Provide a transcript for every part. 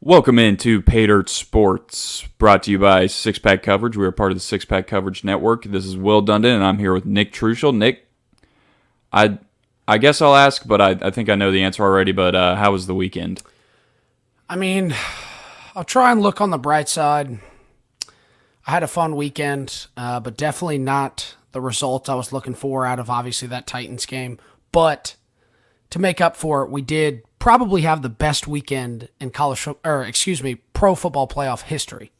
Welcome into Pay Dirt Sports, brought to you by Six Pack Coverage. We are part of the Six Pack Coverage Network. This is Will Dundon, and I'm here with Nick Truschel. Nick, I guess I'll ask, but I think I know the answer already, but how was the weekend? I mean, I'll try and look on the bright side. I had a fun weekend, but definitely not the result I was looking for out of, obviously, that Titans game. But to make up for it, we did probably have the best weekend in pro football playoff history.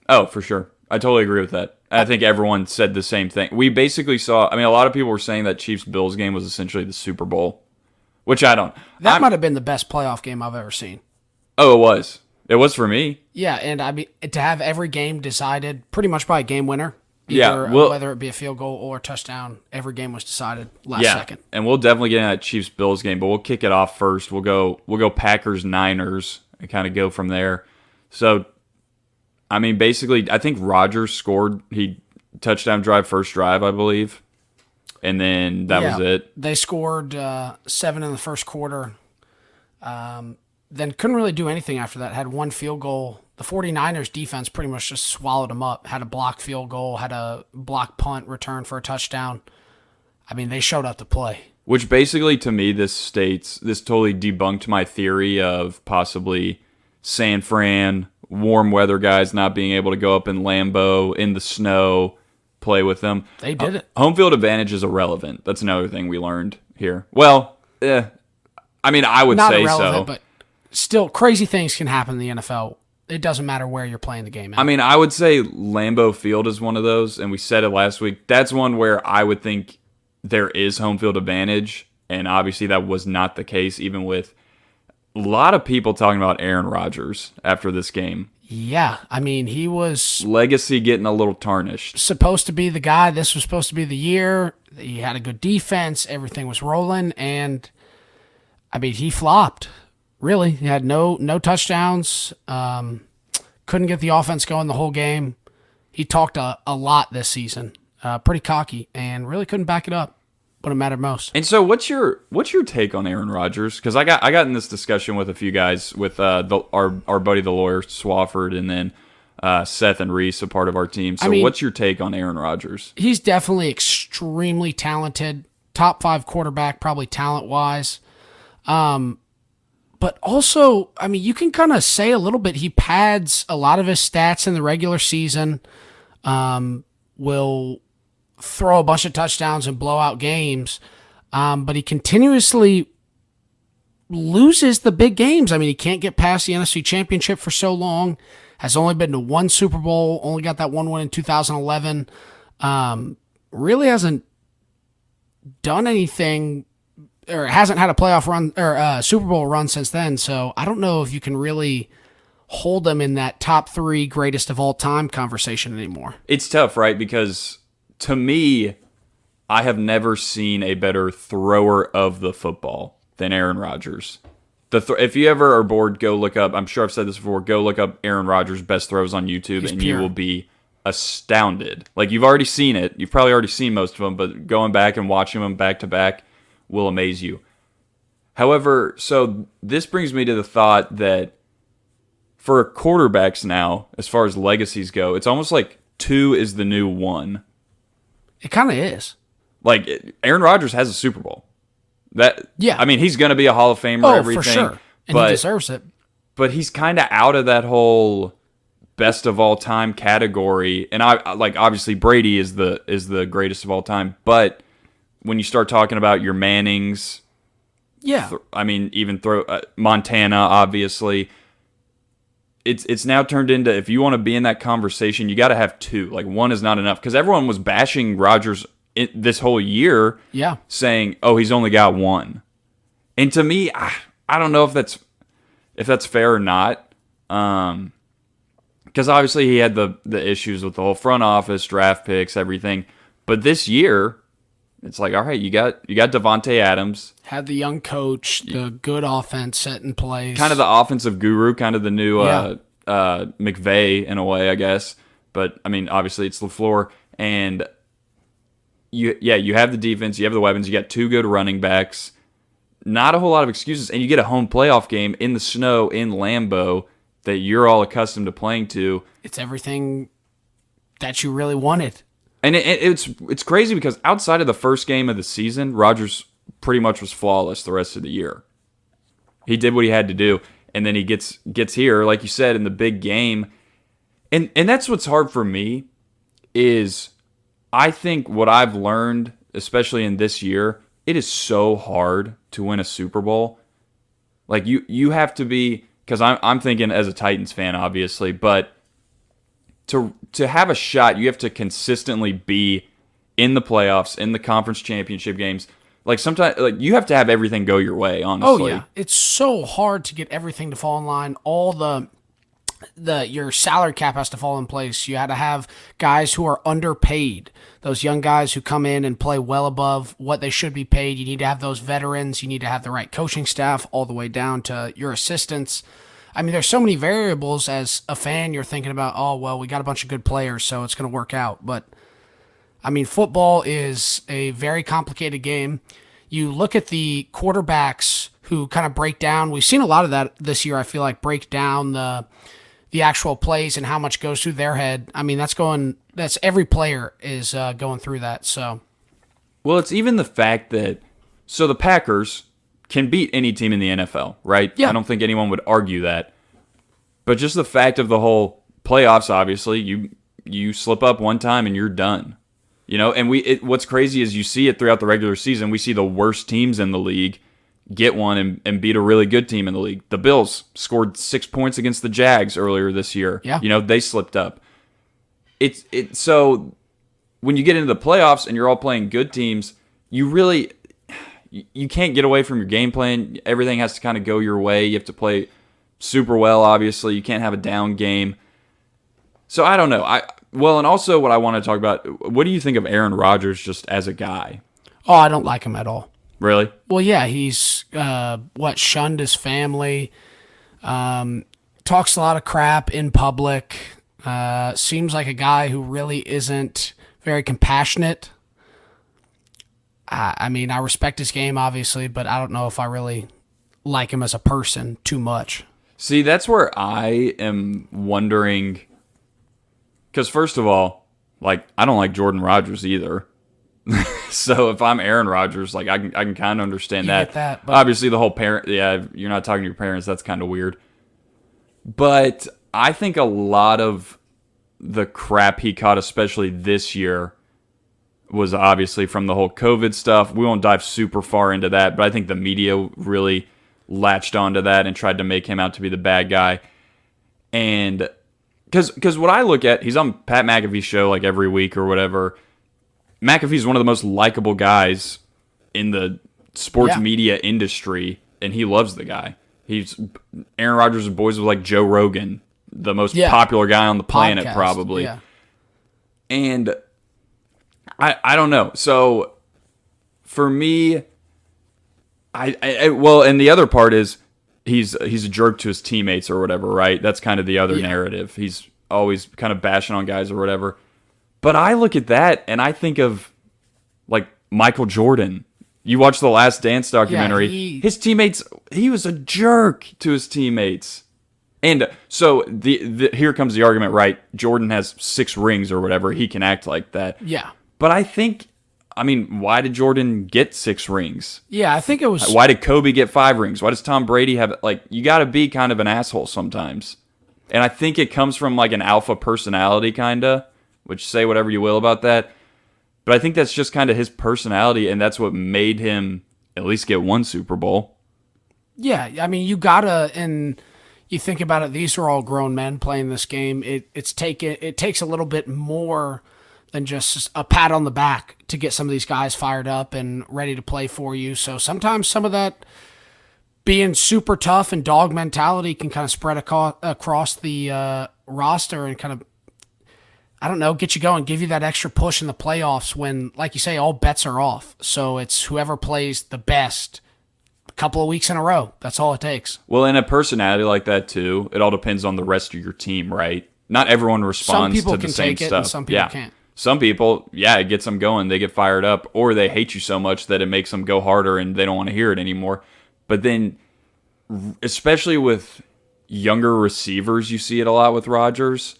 Oh, for sure. I totally agree with that. I think everyone said the same thing. We basically saw, a lot of people were saying that Chiefs-Bills game was essentially the Super Bowl, which I don't. That might have been the best playoff game I've ever seen. Oh, it was. It was for me. Yeah, and I mean, to have every game decided pretty much by a game winner. Whether it be a field goal or a touchdown, every game was decided last second. And we'll definitely get into that Chiefs-Bills game, but we'll kick it off first. We'll go Packers-Niners and kind of go from there. So, basically, I think Rodgers scored. He touchdown drive, first drive, I believe. And then that was it. They scored 7 in the first quarter. Then couldn't really do anything after that. Had one field goal. The 49ers defense pretty much just swallowed them up. Had a blocked field goal, had a blocked punt return for a touchdown. They showed up to play. Which basically, to me, this totally debunked my theory of possibly San Fran, warm weather guys not being able to go up in Lambeau, in the snow, play with them. They did it. Home field advantage is irrelevant. That's another thing we learned here. Well, I would not say irrelevant, so. But still, crazy things can happen in the NFL. It doesn't matter where you're playing the game at. I would say Lambeau Field is one of those, and we said it last week. That's one where I would think there is home field advantage, and obviously that was not the case, even with a lot of people talking about Aaron Rodgers after this game. Yeah, he was... legacy getting a little tarnished. Supposed to be the guy. This was supposed to be the year. He had a good defense. Everything was rolling, and, he flopped. Really, he had no touchdowns. Couldn't get the offense going the whole game. He talked a lot this season, pretty cocky, and really couldn't back it up when it mattered most. And so, what's your take on Aaron Rodgers? Because I got in this discussion with a few guys, with our buddy the lawyer Swafford, and then Seth and Reese, a part of our team. So, what's your take on Aaron Rodgers? He's definitely extremely talented, top 5 quarterback, probably talent wise. But also, you can kind of say a little bit, he pads a lot of his stats in the regular season, will throw a bunch of touchdowns and blow out games, but he continuously loses the big games. He can't get past the NFC Championship for so long, has only been to one Super Bowl, only got that one win in 2011, really hasn't done anything or hasn't had a playoff run or a Super Bowl run since then. So I don't know if you can really hold them in that top 3 greatest of all time conversation anymore. It's tough, right? Because to me, I have never seen a better thrower of the football than Aaron Rodgers. If you ever are bored, go look up, I'm sure I've said this before, go look up Aaron Rodgers' best throws on YouTube. He's and pure. You will be astounded. Like, you've already seen it. You've probably already seen most of them, but going back and watching them back to back will amaze you. However, so this brings me to the thought that for quarterbacks now, as far as legacies go, it's almost like 2 is the new 1. It kind of is. Like, Aaron Rodgers has a Super Bowl. He's going to be a Hall of Famer, everything. For sure. And he deserves it. But he's kind of out of that whole best of all time category. And obviously Brady is the greatest of all time, but when you start talking about your Mannings, even Montana, obviously, it's now turned into, if you want to be in that conversation, you got to have 2. Like, 1 is not enough, because everyone was bashing Rodgers this whole year, saying, "Oh, he's only got 1." And to me, I don't know if that's fair or not, because obviously he had the issues with the whole front office, draft picks, everything. But this year, it's like, all right, you got Devontae Adams. Had the young coach, the good offense set in place. Kind of the offensive guru, kind of the new McVay in a way, I guess. But, obviously it's LaFleur. And, you have the defense, you have the weapons, you got 2 good running backs. Not a whole lot of excuses. And you get a home playoff game in the snow in Lambeau. that you're all accustomed to playing to. It's everything that you really wanted. And it's crazy because outside of the first game of the season, Rodgers pretty much was flawless the rest of the year. He did what he had to do, and then he gets here, like you said, in the big game. And that's what's hard for me is I think what I've learned, especially in this year, it is so hard to win a Super Bowl. Like you have to be, because I'm thinking as a Titans fan, obviously, but to have a shot, you have to consistently be in the playoffs, in the conference championship games. Like sometimes, like you have to have everything go your way. Honestly, oh yeah, it's so hard to get everything to fall in line. All your salary cap has to fall in place. You had to have guys who are underpaid. Those young guys who come in and play well above what they should be paid. You need to have those veterans. You need to have the right coaching staff all the way down to your assistants. I mean, there's so many variables. As a fan, you're thinking about, oh, well, we got a bunch of good players, so it's going to work out. But, I mean, football is a very complicated game. You look at the quarterbacks who kind of break down. We've seen a lot of that this year, I feel like, break down the actual plays and how much goes through their head. I mean, that's every player is going through that. So, well, it's even the fact that, so the Packers can beat any team in the NFL, right? Yeah. I don't think anyone would argue that. But just the fact of the whole playoffs, obviously, you slip up one time and you're done. You know, and what's crazy is you see it throughout the regular season. We see the worst teams in the league get one and beat a really good team in the league. The Bills scored 6 points against the Jags earlier this year. Yeah. You know, they slipped up. So when you get into the playoffs and you're all playing good teams, you can't get away from your game plan. Everything has to kind of go your way. You have to play super well, obviously. You can't have a down game. So I don't know. And also what I want to talk about, what do you think of Aaron Rodgers just as a guy? Oh, I don't like him at all. Really? Well, yeah, he's shunned his family, talks a lot of crap in public, seems like a guy who really isn't very compassionate. I mean, I respect his game, obviously, but I don't know if I really like him as a person too much. See, that's where I am wondering, because first of all, like, I don't like Jordan Rodgers either. So if I'm Aaron Rodgers, like, I can kind of understand You that. get that, but Obviously, the whole you're not talking to your parents. That's kind of weird. But I think a lot of the crap he caught, especially this year, was obviously from the whole COVID stuff. We won't dive super far into that, but I think the media really latched onto that and tried to make him out to be the bad guy. And because what I look at, he's on Pat McAfee's show like every week or whatever. McAfee's one of the most likable guys in the sports media industry, and he loves the guy. Aaron Rodgers and boys was like Joe Rogan, the most popular guy on the planet, probably. Yeah. And I don't know. So for me, and the other part is he's a jerk to his teammates or whatever, right? That's kind of the other narrative. He's always kind of bashing on guys or whatever. But I look at that and I think of like Michael Jordan. You watch the Last Dance documentary. His teammates, he was a jerk to his teammates. And so here comes the argument, right? Jordan has 6 rings or whatever. He can act like that. Yeah. But I mean, why did Jordan get 6 rings? Yeah, I think it was... Why did Kobe get 5 rings? Why does Tom Brady have... Like, you got to be kind of an asshole sometimes. And I think it comes from like an alpha personality, kind of, which say whatever you will about that. But I think that's just kind of his personality, and that's what made him at least get 1 Super Bowl. Yeah, I mean, you got to... And you think about it, these are all grown men playing this game. It takes a little bit more than just a pat on the back to get some of these guys fired up and ready to play for you. So sometimes some of that being super tough and dog mentality can kind of spread across the roster and kind of, I don't know, get you going, give you that extra push in the playoffs when, like you say, all bets are off. So it's whoever plays the best a couple of weeks in a row. That's all it takes. Well, in a personality like that too, it all depends on the rest of your team, right? Not everyone responds to the same stuff. And some people can't. Some people, it gets them going. They get fired up, or they hate you so much that it makes them go harder and they don't want to hear it anymore. But then, especially with younger receivers, you see it a lot with Rodgers.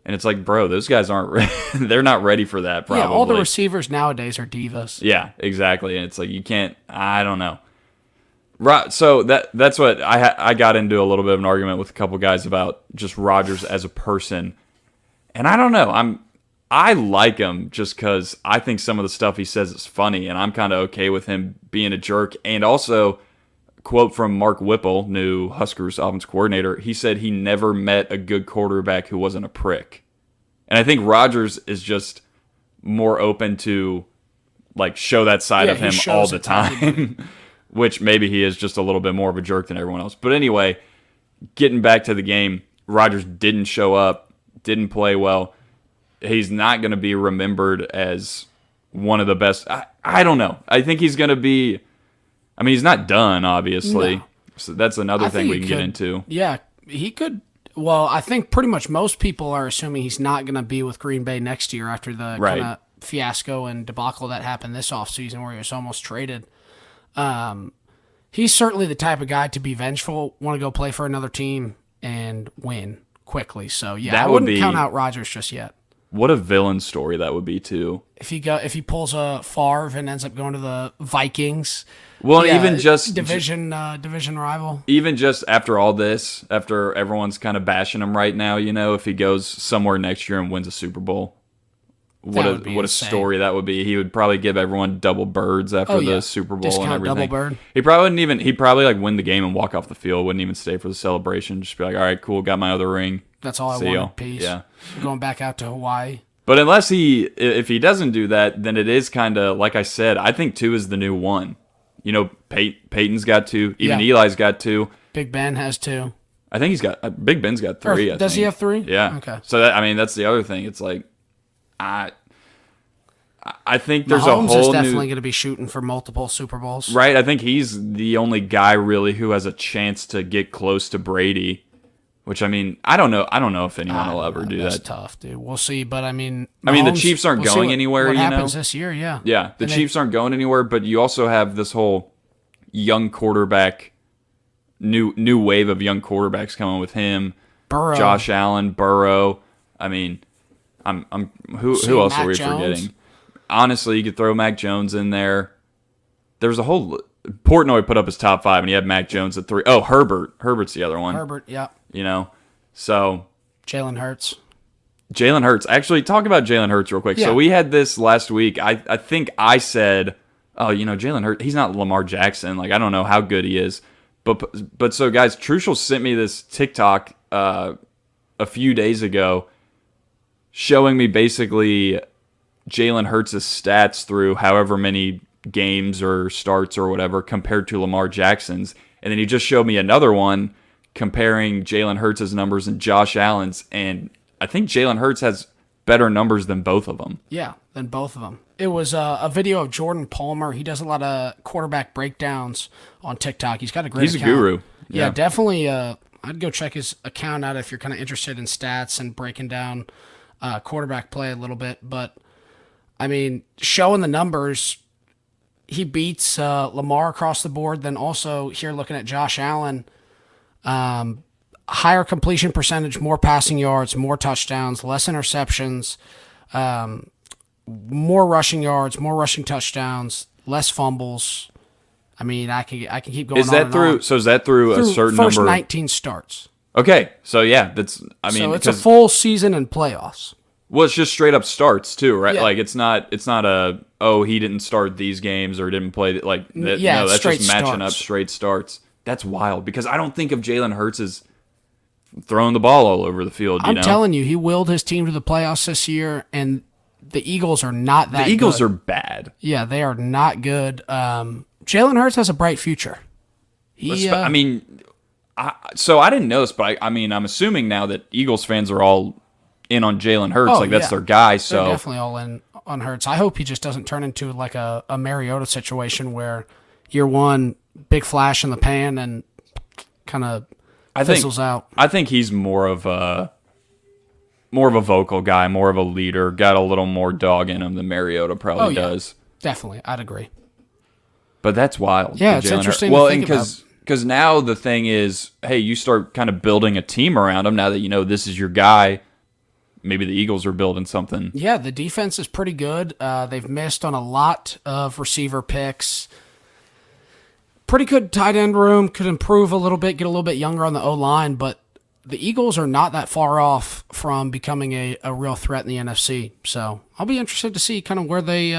And it's like, bro, those guys aren't they're not ready for that, probably. Yeah, all the receivers nowadays are divas. Yeah, exactly. And it's like, you can't, I don't know. So that's what I got into a little bit of an argument with a couple guys about just Rodgers as a person. And I don't know. I like him just because I think some of the stuff he says is funny, and I'm kind of okay with him being a jerk. And also, quote from Mark Whipple, new Huskers offense coordinator, he said he never met a good quarterback who wasn't a prick. And I think Rodgers is just more open to like show that side of him all the time, which maybe he is just a little bit more of a jerk than everyone else. But anyway, getting back to the game, Rodgers didn't show up, didn't play well. He's not going to be remembered as one of the best. I don't know. I think he's going to be, I mean, he's not done, obviously. No. So that's another thing we can get into. Yeah, he could. Well, I think pretty much most people are assuming he's not going to be with Green Bay next year after the kind of fiasco and debacle that happened this offseason where he was almost traded. He's certainly the type of guy to be vengeful, want to go play for another team, and win quickly. So, yeah, I wouldn't count out Rodgers just yet. What a villain story that would be, too. If he pulls a Favre and ends up going to the Vikings. Well, even just division rival. Even just after all this, after everyone's kind of bashing him right now, if he goes somewhere next year and wins a Super Bowl, what a story that would be. He would probably give everyone double birds after the Super Bowl. Discount and everything. Double bird. He probably wouldn't even. He'd probably like win the game and walk off the field. Wouldn't even stay for the celebration. Just be like, all right, cool, got my other ring. That's all I wanted. Peace. Yeah, going back out to Hawaii. But if he doesn't do that, then it is kind of like I said. I think 2 is the new 1. Peyton's got 2. Even Eli's got 2. Big Ben has 2. I think Big Ben's got 3. Does he have 3? Yeah. Okay. So that's the other thing. It's like, I think there's Mahomes a whole is definitely going to be shooting for multiple Super Bowls. Right. I think he's the only guy really who has a chance to get close to Brady. Which, I mean, I don't know if anyone will ever do that. That's tough, dude. We'll see, but I mean, the Chiefs aren't going anywhere. What happens this year? Yeah. Yeah, the Chiefs aren't going anywhere, but you also have this whole young quarterback, new wave of young quarterbacks coming with him. Burrow, Josh Allen, Burrow. I mean, who else are we forgetting? Honestly, you could throw Mac Jones in there. There's a whole Portnoy put up his top 5, and he had Mac Jones at 3. Oh, Herbert's the other one. Herbert, yeah. So Jalen Hurts. Actually, talk about Jalen Hurts real quick. Yeah. So we had this last week. I think I said, oh, Jalen Hurts, he's not Lamar Jackson. Like, I don't know how good he is. But so, guys, Truschel sent me this TikTok a few days ago showing me basically Jalen Hurts' stats through however many games or starts or whatever compared to Lamar Jackson's. And then he just showed me another one comparing Jalen Hurts' numbers and Josh Allen's, and I think Jalen Hurts has better numbers than both of them. Yeah, than both of them. It was a video of Jordan Palmer. He does a lot of quarterback breakdowns on TikTok. He's got a great account. He's a guru. Yeah, definitely. I'd go check his account out if you're kind of interested in stats and breaking down quarterback play a little bit. But, I mean, showing the numbers, he beats Lamar across the board. Then also here looking at Josh Allen, higher completion percentage, more passing yards, more touchdowns, less interceptions, more rushing yards, more rushing touchdowns, less fumbles. I mean, I can keep going. Is that through? So is that through a certain first number? 19 starts. Okay, so yeah, that's. I mean, so it's a full season and playoffs. Well, it's just straight up starts too, right? Yeah. Like it's not a he didn't start these games or didn't play like that. Yeah, no, that's just matching starts. up straight starts. That's wild because I don't think of Jalen Hurts as throwing the ball all over the field. I'm telling you, he willed his team to the playoffs this year, and the Eagles are not that good. The Eagles are bad. Yeah, they are not good. Jalen Hurts has a bright future. I mean, so I didn't know this, but I'm assuming now that Eagles fans are all in on Jalen Hurts. That's their guy. So they're definitely all in on Hurts. I hope he just doesn't turn into like a Mariota situation where year one, big flash in the pan and kind of fizzles out. I think he's more of a vocal guy, more of a leader, got a little more dog in him than Mariota does. Definitely, I'd agree. But that's wild. Yeah, it's interesting. Well, to think and Because now the thing is, hey, you start kind of building a team around him now that you know this is your guy. Maybe the Eagles are building something. Yeah, the defense is pretty good. They've missed on a lot of receiver picks. Pretty good tight end room. Could improve a little bit, get a little bit younger on the O-line, but the Eagles are not that far off from becoming a real threat in the NFC. So I'll be interested to see kind of where they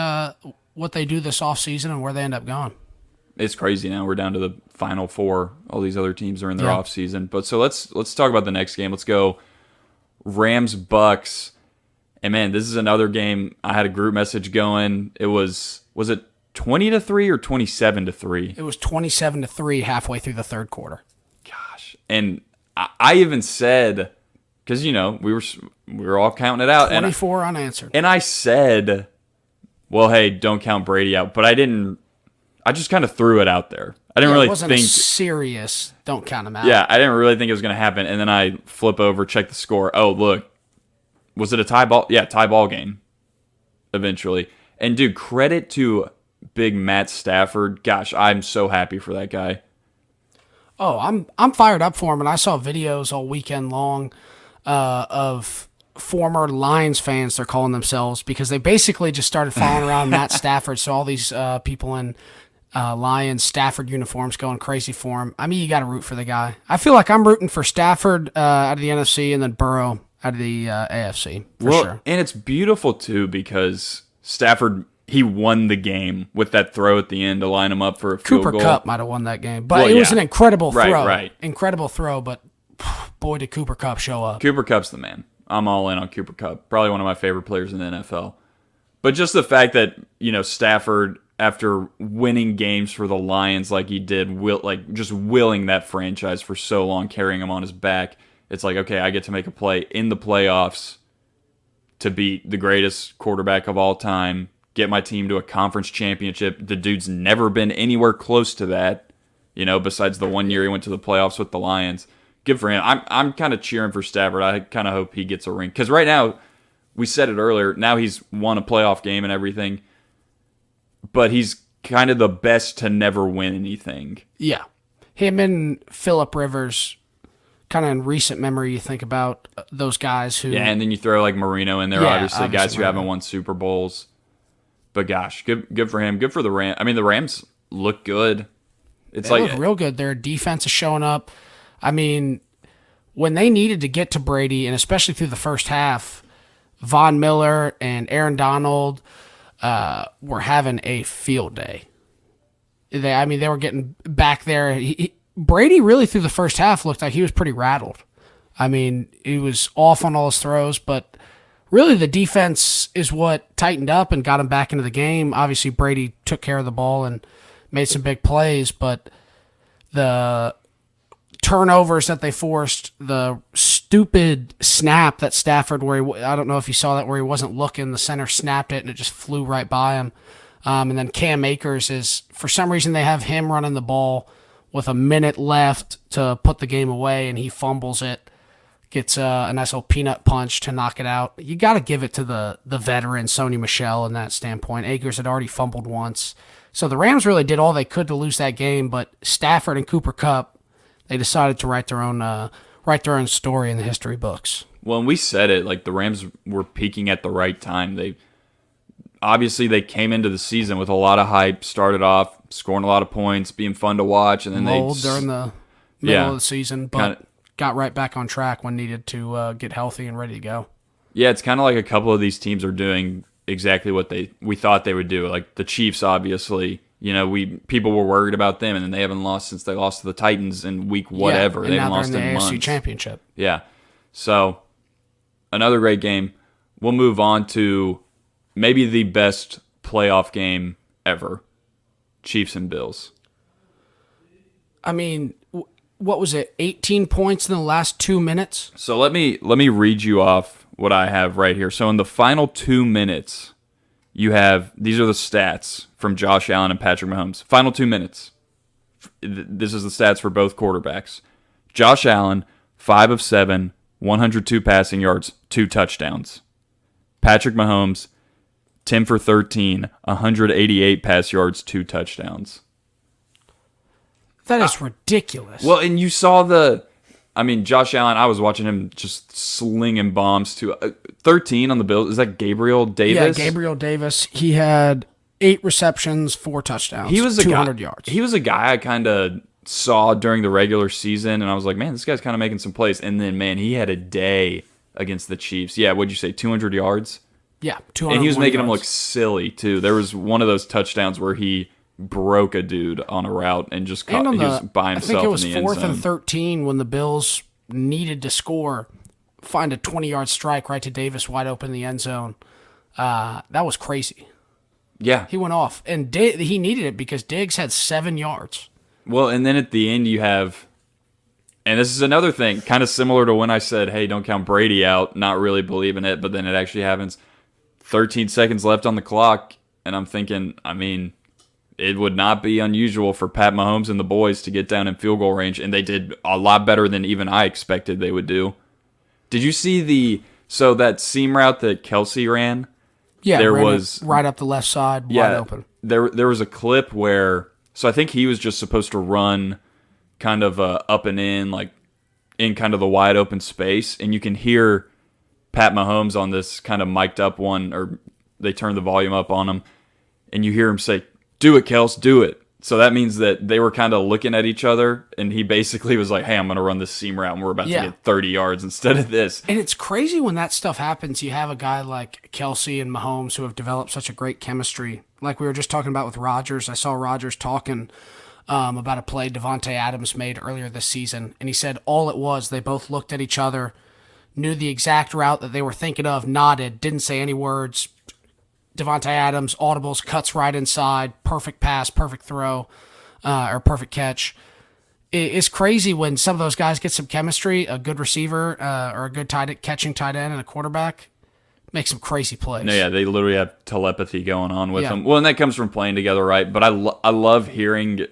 what they do this offseason and where they end up going. It's crazy now. We're down to the final four. All these other teams are in their Yeah. offseason. But so let's talk about the next game. Let's go Rams Bucs. And man, this is another game. I had a group message going. It was it 20-3 or 27-3? It was 27-3 halfway through the third quarter. Gosh. And I even said, because you know we were all counting it out, 24 unanswered. and I said, well, hey, don't count Brady out. But I didn't. I just kind of threw it out there. I didn't It really wasn't think. a serious. Don't count him out. Yeah, I didn't really think it was going to happen. And then I flip over, check the score. Oh, look. Was it a tie ball? Yeah, tie ball game eventually. And, dude, credit to big Matt Stafford. Gosh, I'm so happy for that guy. Oh, I'm fired up for him, and I saw videos all weekend long of former Lions fans, they're calling themselves, because they basically just started following around Matt Stafford. So all these people in Lions Stafford uniforms going crazy for him. I mean, you got to root for the guy. I feel like I'm rooting for Stafford out of the NFC and then Burrow out of the AFC for sure. And it's beautiful, too, because Stafford, he won the game with that throw at the end to line him up for a field Cooper goal. Kupp might have won that game, but it was an incredible throw. Right. Incredible throw, but boy, did Cooper Kupp show up. Cooper Kupp's the man. I'm all in on Cooper Kupp. Probably one of my favorite players in the NFL. But just the fact that, you know, Stafford, after winning games for the Lions like he did, just willing that franchise for so long, carrying him on his back, it's like, okay, I get to make a play in the playoffs to beat the greatest quarterback of all time, get my team to a conference championship. The dude's never been anywhere close to that, you know, besides the 1 year he went to the playoffs with the Lions. Good for him. I'm kind of cheering for Stafford. I kind of hope he gets a ring. Because right now, we said it earlier, now he's won a playoff game and everything, but he's kind of the best to never win anything. Yeah. Him and Phillip Rivers, kind of in recent memory, you think about those guys who... Yeah, and then you throw like Marino in there, Yeah, obviously guys who Marino. haven't won Super Bowls. But gosh, good for him. Good for the Rams. I mean, the Rams look good. It's They like look real good. Their defense is showing up. I mean, when they needed to get to Brady, and especially through the first half, Von Miller and Aaron Donald were having a field day. They were getting back there. Brady really through the first half looked like he was pretty rattled. I mean, he was off on all his throws, but really the defense is what tightened up and got him back into the game. Obviously, Brady took care of the ball and made some big plays, but the turnovers that they forced, the stupid snap that Stafford, I don't know if you saw that, where he wasn't looking, the center snapped it and it just flew right by him. And then Cam Akers is, for some reason, they have him running the ball with a minute left to put the game away, and he fumbles it, gets a nice little peanut punch to knock it out. You got to give it to the veteran, Sony Michel, in that standpoint. Akers had already fumbled once. So the Rams really did all they could to lose that game, but Stafford and Cooper Kupp, they decided to write their own story in the history books. Well, and we said it, like the Rams were peaking at the right time. They came into the season with a lot of hype, started off scoring a lot of points, being fun to watch, and then Lulled during the middle of the season, but got right back on track when needed to get healthy and ready to go. Yeah, it's kind of like a couple of these teams are doing exactly what we thought they would do. Like the Chiefs, obviously, you know, people were worried about them, and then they haven't lost since they lost to the Titans in week whatever. Yeah, they and haven't now lost they're in in the AFC months. Championship. Yeah, so another great game. We'll move on to maybe the best playoff game ever: Chiefs and Bills. I mean, what was it? 18 points in the last 2 minutes. So let me read you off what I have right here. So in the final 2 minutes, you have, these are the stats from Josh Allen and Patrick Mahomes. Final 2 minutes. This is the stats for both quarterbacks. Josh Allen, 5 of 7, 102 passing yards, 2 touchdowns. Patrick Mahomes, 10 for 13, 188 pass yards, 2 touchdowns. That is ridiculous. Well, and you saw Josh Allen, I was watching him just slinging bombs to 13 on the Bills. Is that Gabriel Davis? Yeah, Gabriel Davis. He had 8 receptions, 4 touchdowns, he was 200 yards. He was a guy I kind of saw during the regular season, and I was like, man, this guy's kind of making some plays. And then, man, he had a day against the Chiefs. Yeah, what'd you say, 200 yards? Yeah, 200 And he was making yards. them look silly, too. There was one of those touchdowns where he broke a dude on a route and just caught, he was by himself in the end zone. I think it was 4th and 13 when the Bills needed to score, find a 20-yard strike right to Davis wide open in the end zone. That was crazy. Yeah. He went off, and he needed it because Diggs had 7 yards. Well, and then at the end you have, and this is another thing, kind of similar to when I said, hey, don't count Brady out, not really believing it, but then it actually happens. 13 seconds left on the clock, and I'm thinking, it would not be unusual for Pat Mahomes and the boys to get down in field goal range, and they did a lot better than even I expected they would do. Did you see that seam route that Kelsey ran? Yeah, there was right up the left side, wide open. There was a clip where, so I think he was just supposed to run kind of up and in, like in kind of the wide open space, and you can hear Pat Mahomes on this kind of mic'd up one, or they turn the volume up on him, and you hear him say, "Do it, Kels, do it." So that means that they were kind of looking at each other, and he basically was like, hey, I'm going to run this seam route, and we're about to get 30 yards instead of this. And it's crazy when that stuff happens. You have a guy like Kelsey and Mahomes who have developed such a great chemistry. Like we were just talking about with Rodgers. I saw Rodgers talking about a play Devontae Adams made earlier this season, and he said all it was, they both looked at each other, knew the exact route that they were thinking of, nodded, didn't say any words. Devontae Adams, audibles, cuts right inside, perfect pass, perfect throw, or perfect catch. It's crazy when some of those guys get some chemistry, a good receiver or a good catching tight end and a quarterback makes some crazy plays. No, yeah, they literally have telepathy going on with them. Well, and that comes from playing together, right? But I love hearing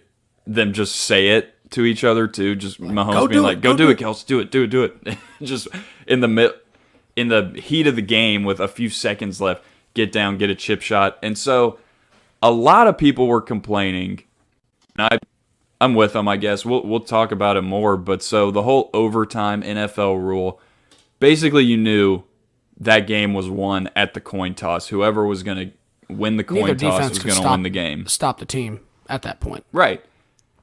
them just say it to each other, too. Just Mahomes being like, go do it, Kels, do it. Just in the heat of the game with a few seconds left, get down, get a chip shot. And so a lot of people were complaining, and I'm with them, I guess. We'll talk about it more. But so the whole overtime NFL rule, basically you knew that game was won at the coin toss. Whoever was going to win the coin toss was going to win the game. Stop the team at that point. Right.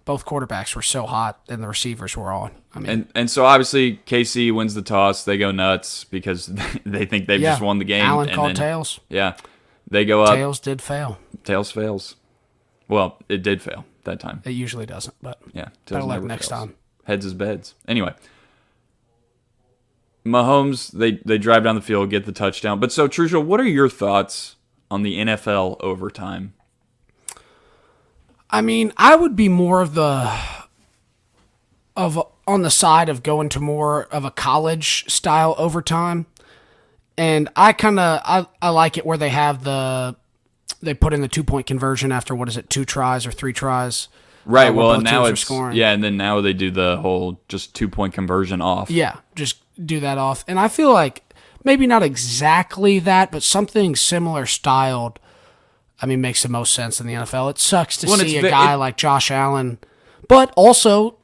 Both quarterbacks were so hot and the receivers were on. And so obviously KC wins the toss. They go nuts because they think they've just won the game. Allen called tails. Yeah. They go up. Tails did fail. Tails fails. Well, it did fail that time. It usually doesn't, but yeah, better luck next time. Heads is beds. Anyway, Mahomes, they drive down the field, get the touchdown. But so, Trushel, what are your thoughts on the NFL overtime? I would be more on the side of going to more of a college style overtime, and I like it where they have they put in the 2-point conversion after 2 tries or 3 tries. Right. Well, and now it's scoring. Yeah, and then now they do the whole just 2-point conversion off. Yeah, just do that off, and I feel like maybe not exactly that, but something similar styled. Makes the most sense in the NFL. It sucks to see a guy like Josh Allen, but also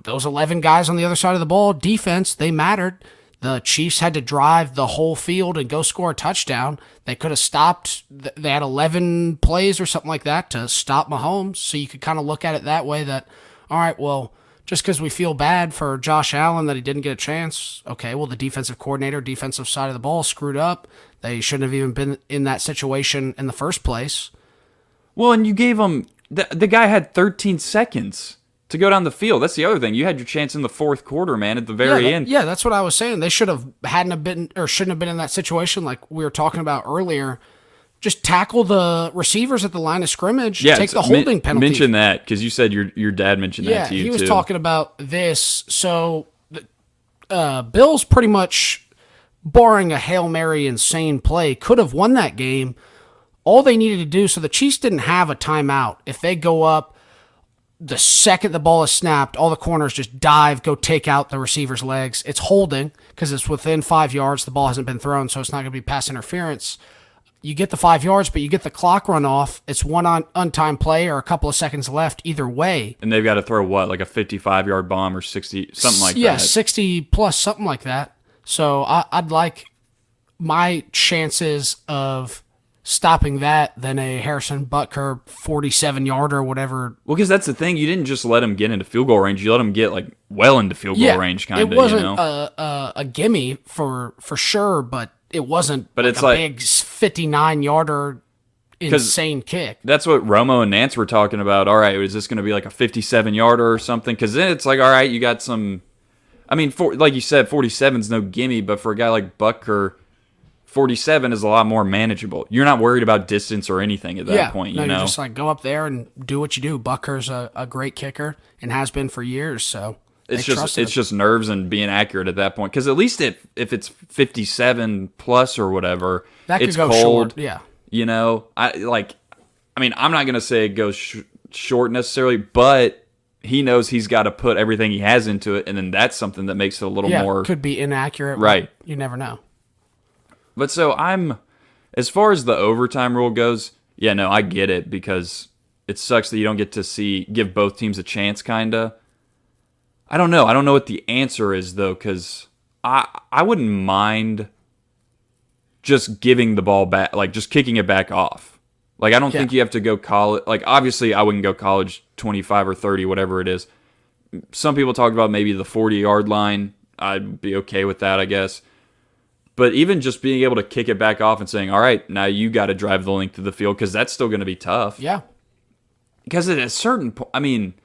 those 11 guys on the other side of the ball, defense, they mattered. The Chiefs had to drive the whole field and go score a touchdown. They could have stopped. They had 11 plays or something like that to stop Mahomes. So you could kind of look at it that way that, all right, well, just because we feel bad for Josh Allen that he didn't get a chance, okay, well, the defensive coordinator, defensive side of the ball screwed up. They shouldn't have even been in that situation in the first place. Well, and you gave him the guy had 13 seconds to go down the field. That's the other thing. You had your chance in the fourth quarter, man, at the very end. Yeah, that's what I was saying. They shouldn't have been in that situation like we were talking about earlier. Just tackle the receivers at the line of scrimmage. Yeah, take the holding penalty. Mention that because you said your dad mentioned that to you too. Yeah, he was talking about this. So Bills pretty much, barring a Hail Mary insane play, could have won that game. All they needed to do, so the Chiefs didn't have a timeout. If they go up, the second the ball is snapped, all the corners just dive, go take out the receiver's legs. It's holding because it's within 5 yards. The ball hasn't been thrown, so it's not going to be pass interference. you get the 5 yards, but you get the clock run off. It's one untimed play or a couple of seconds left either way. And they've got to throw what, like a 55-yard bomb or 60, something like that. Yeah, 60 plus, something like that. So I'd like my chances of stopping that than a Harrison Butker 47-yarder or whatever. Well, because that's the thing. You didn't just let him get into field goal range. You let him get like well into field goal range, kind of. It wasn't you know? a gimme for sure, but it wasn't. But it's a big 59-yarder insane kick. That's what Romo and Nance were talking about. All right, is this going to be like a 57-yarder or something? Because then it's like, all right, you got some. I mean, like you said, 47's no gimme, but for a guy like Butker, 47 is a lot more manageable. You're not worried about distance or anything at that point. You know, you're just like go up there and do what you do. Butker's a great kicker and has been for years. So it's just nerves and being accurate at that point. Because at least if it's 57 plus or whatever, that could it's go cold. Short. Yeah, you know, I mean, I'm not gonna say it goes short necessarily, but he knows he's got to put everything he has into it, and then that's something that makes it a little more. Could be inaccurate, right? You never know. But so as far as the overtime rule goes, yeah, no, I get it because it sucks that you don't get to give both teams a chance, kinda. I don't know what the answer is though, because I wouldn't mind just giving the ball back, like just kicking it back off. Like, I don't think you have to go college. Like, obviously, I wouldn't go college 25 or 30, whatever it is. Some people talk about maybe the 40-yard line. I'd be okay with that, I guess. But even just being able to kick it back off and saying, all right, now you got to drive the length of the field, because that's still going to be tough. Yeah. Because at a certain point, I mean,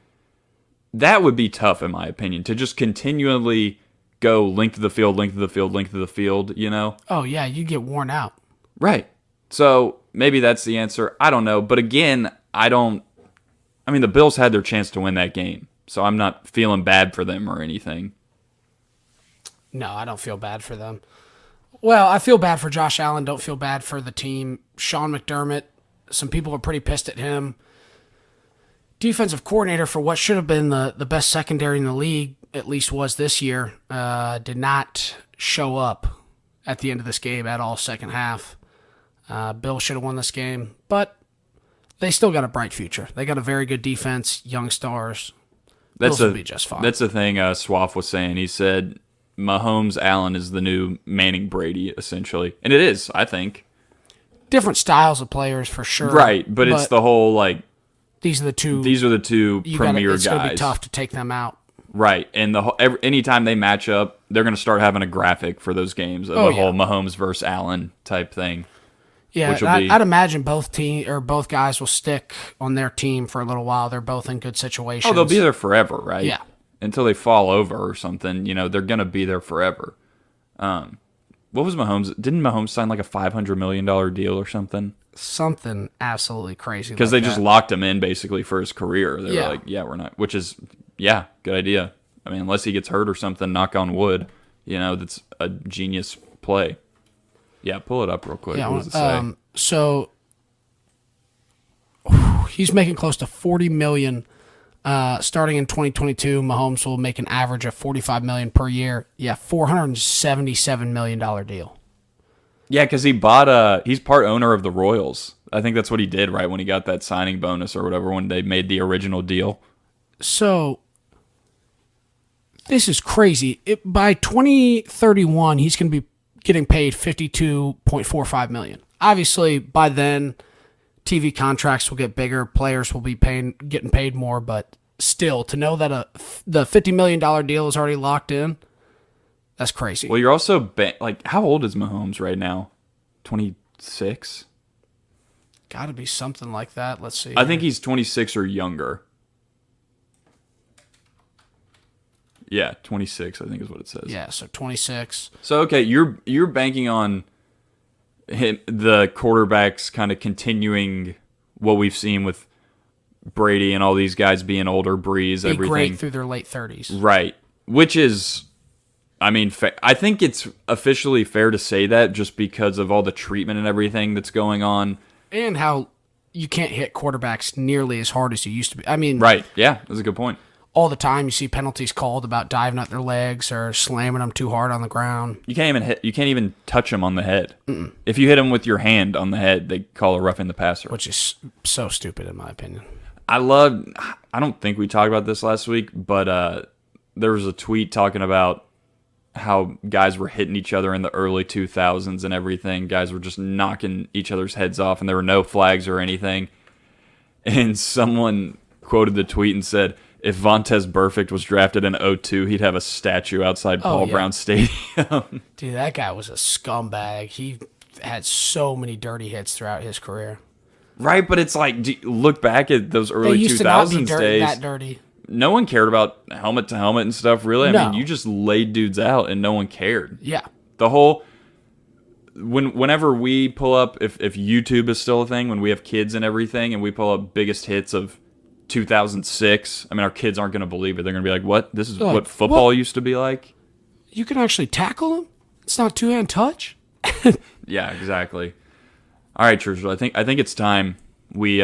that would be tough, in my opinion, to just continually go length of the field, length of the field, length of the field, you know? Oh, yeah, you get worn out. Right. So maybe that's the answer. I don't know. But again, I mean, the Bills had their chance to win that game. So I'm not feeling bad for them or anything. No, I don't feel bad for them. Well, I feel bad for Josh Allen. Don't feel bad for the team. Sean McDermott, some people are pretty pissed at him. Defensive coordinator for what should have been the best secondary in the league, at least was this year, did not show up at the end of this game at all, second half. Bill should have won this game, but they still got a bright future. They got a very good defense, young stars. Bills will be just fine. That's the thing Swaff was saying. He said Mahomes Allen is the new Manning Brady, essentially. And it is, I think. Different styles of players for sure. Right, but it's the whole, like, these are the two premier guys. It's going to be tough to take them out. Right, and anytime they match up, they're going to start having a graphic for those games of whole Mahomes versus Allen type thing. Yeah, I'd imagine both guys will stick on their team for a little while. They're both in good situations. Oh, they'll be there forever, right? Yeah. Until they fall over or something, they're going to be there forever. What was Mahomes? Didn't Mahomes sign like a $500 million deal or something? Something absolutely crazy. Because they just locked him in basically for his career. They were like, yeah, we're not. Which is, yeah, good idea. I mean, unless he gets hurt or something, knock on wood, that's a genius play. Yeah, pull it up real quick. Yeah, what does it say? So he's making close to $40 million. Starting in 2022, Mahomes will make an average of $45 million per year. Yeah, $477 million deal. Yeah, because he's part owner of the Royals. I think that's what he did, right, when he got that signing bonus or whatever, when they made the original deal. So this is crazy. By 2031, he's going to be getting paid $52.45 million. Obviously, by then, TV contracts will get bigger, players will be getting paid more, but still, to know that the $50 million deal is already locked in, that's crazy. Well, you're also how old is Mahomes right now? 26? Got to be something like that. Let's see. I think he's 26 or younger. Yeah, 26, I think is what it says. Yeah, so 26. So, okay, you're banking on the quarterbacks kind of continuing what we've seen with Brady and all these guys being older, Breeze, everything. Great through their late 30s. Right, which is, I mean, I think it's officially fair to say that just because of all the treatment and everything that's going on. And how you can't hit quarterbacks nearly as hard as you used to be. I mean, right, yeah, that's a good point. all the time you see penalties called about diving at their legs or slamming them too hard on the ground. You can't even touch them on the head. If you hit them with your hand on the head, they call a roughing the passer. Which is so stupid in my opinion. I don't think we talked about this last week, but there was a tweet talking about how guys were hitting each other in the early 2000s and everything. Guys were just knocking each other's heads off, and there were no flags or anything. And someone quoted the tweet and said, if Vontaze Burfict was drafted in 2002, he'd have a statue outside Paul Brown Stadium. Dude, that guy was a scumbag. He had so many dirty hits throughout his career. Right, but it's like, look back at those early 2000s They used to not be days. that dirty. No one cared about helmet to helmet and stuff, really. I No. mean, you just laid dudes out and no one cared. Yeah. The whole whenever we pull up, if YouTube is still a thing, when we have kids and everything, and we pull up biggest hits of 2006, I mean, our kids aren't going to believe it. They're going to be like, "What? This is They're what like, football what? used to be like." You can actually tackle him? It's not two-hand touch? Yeah, exactly. All right, Churchill. I think it's time we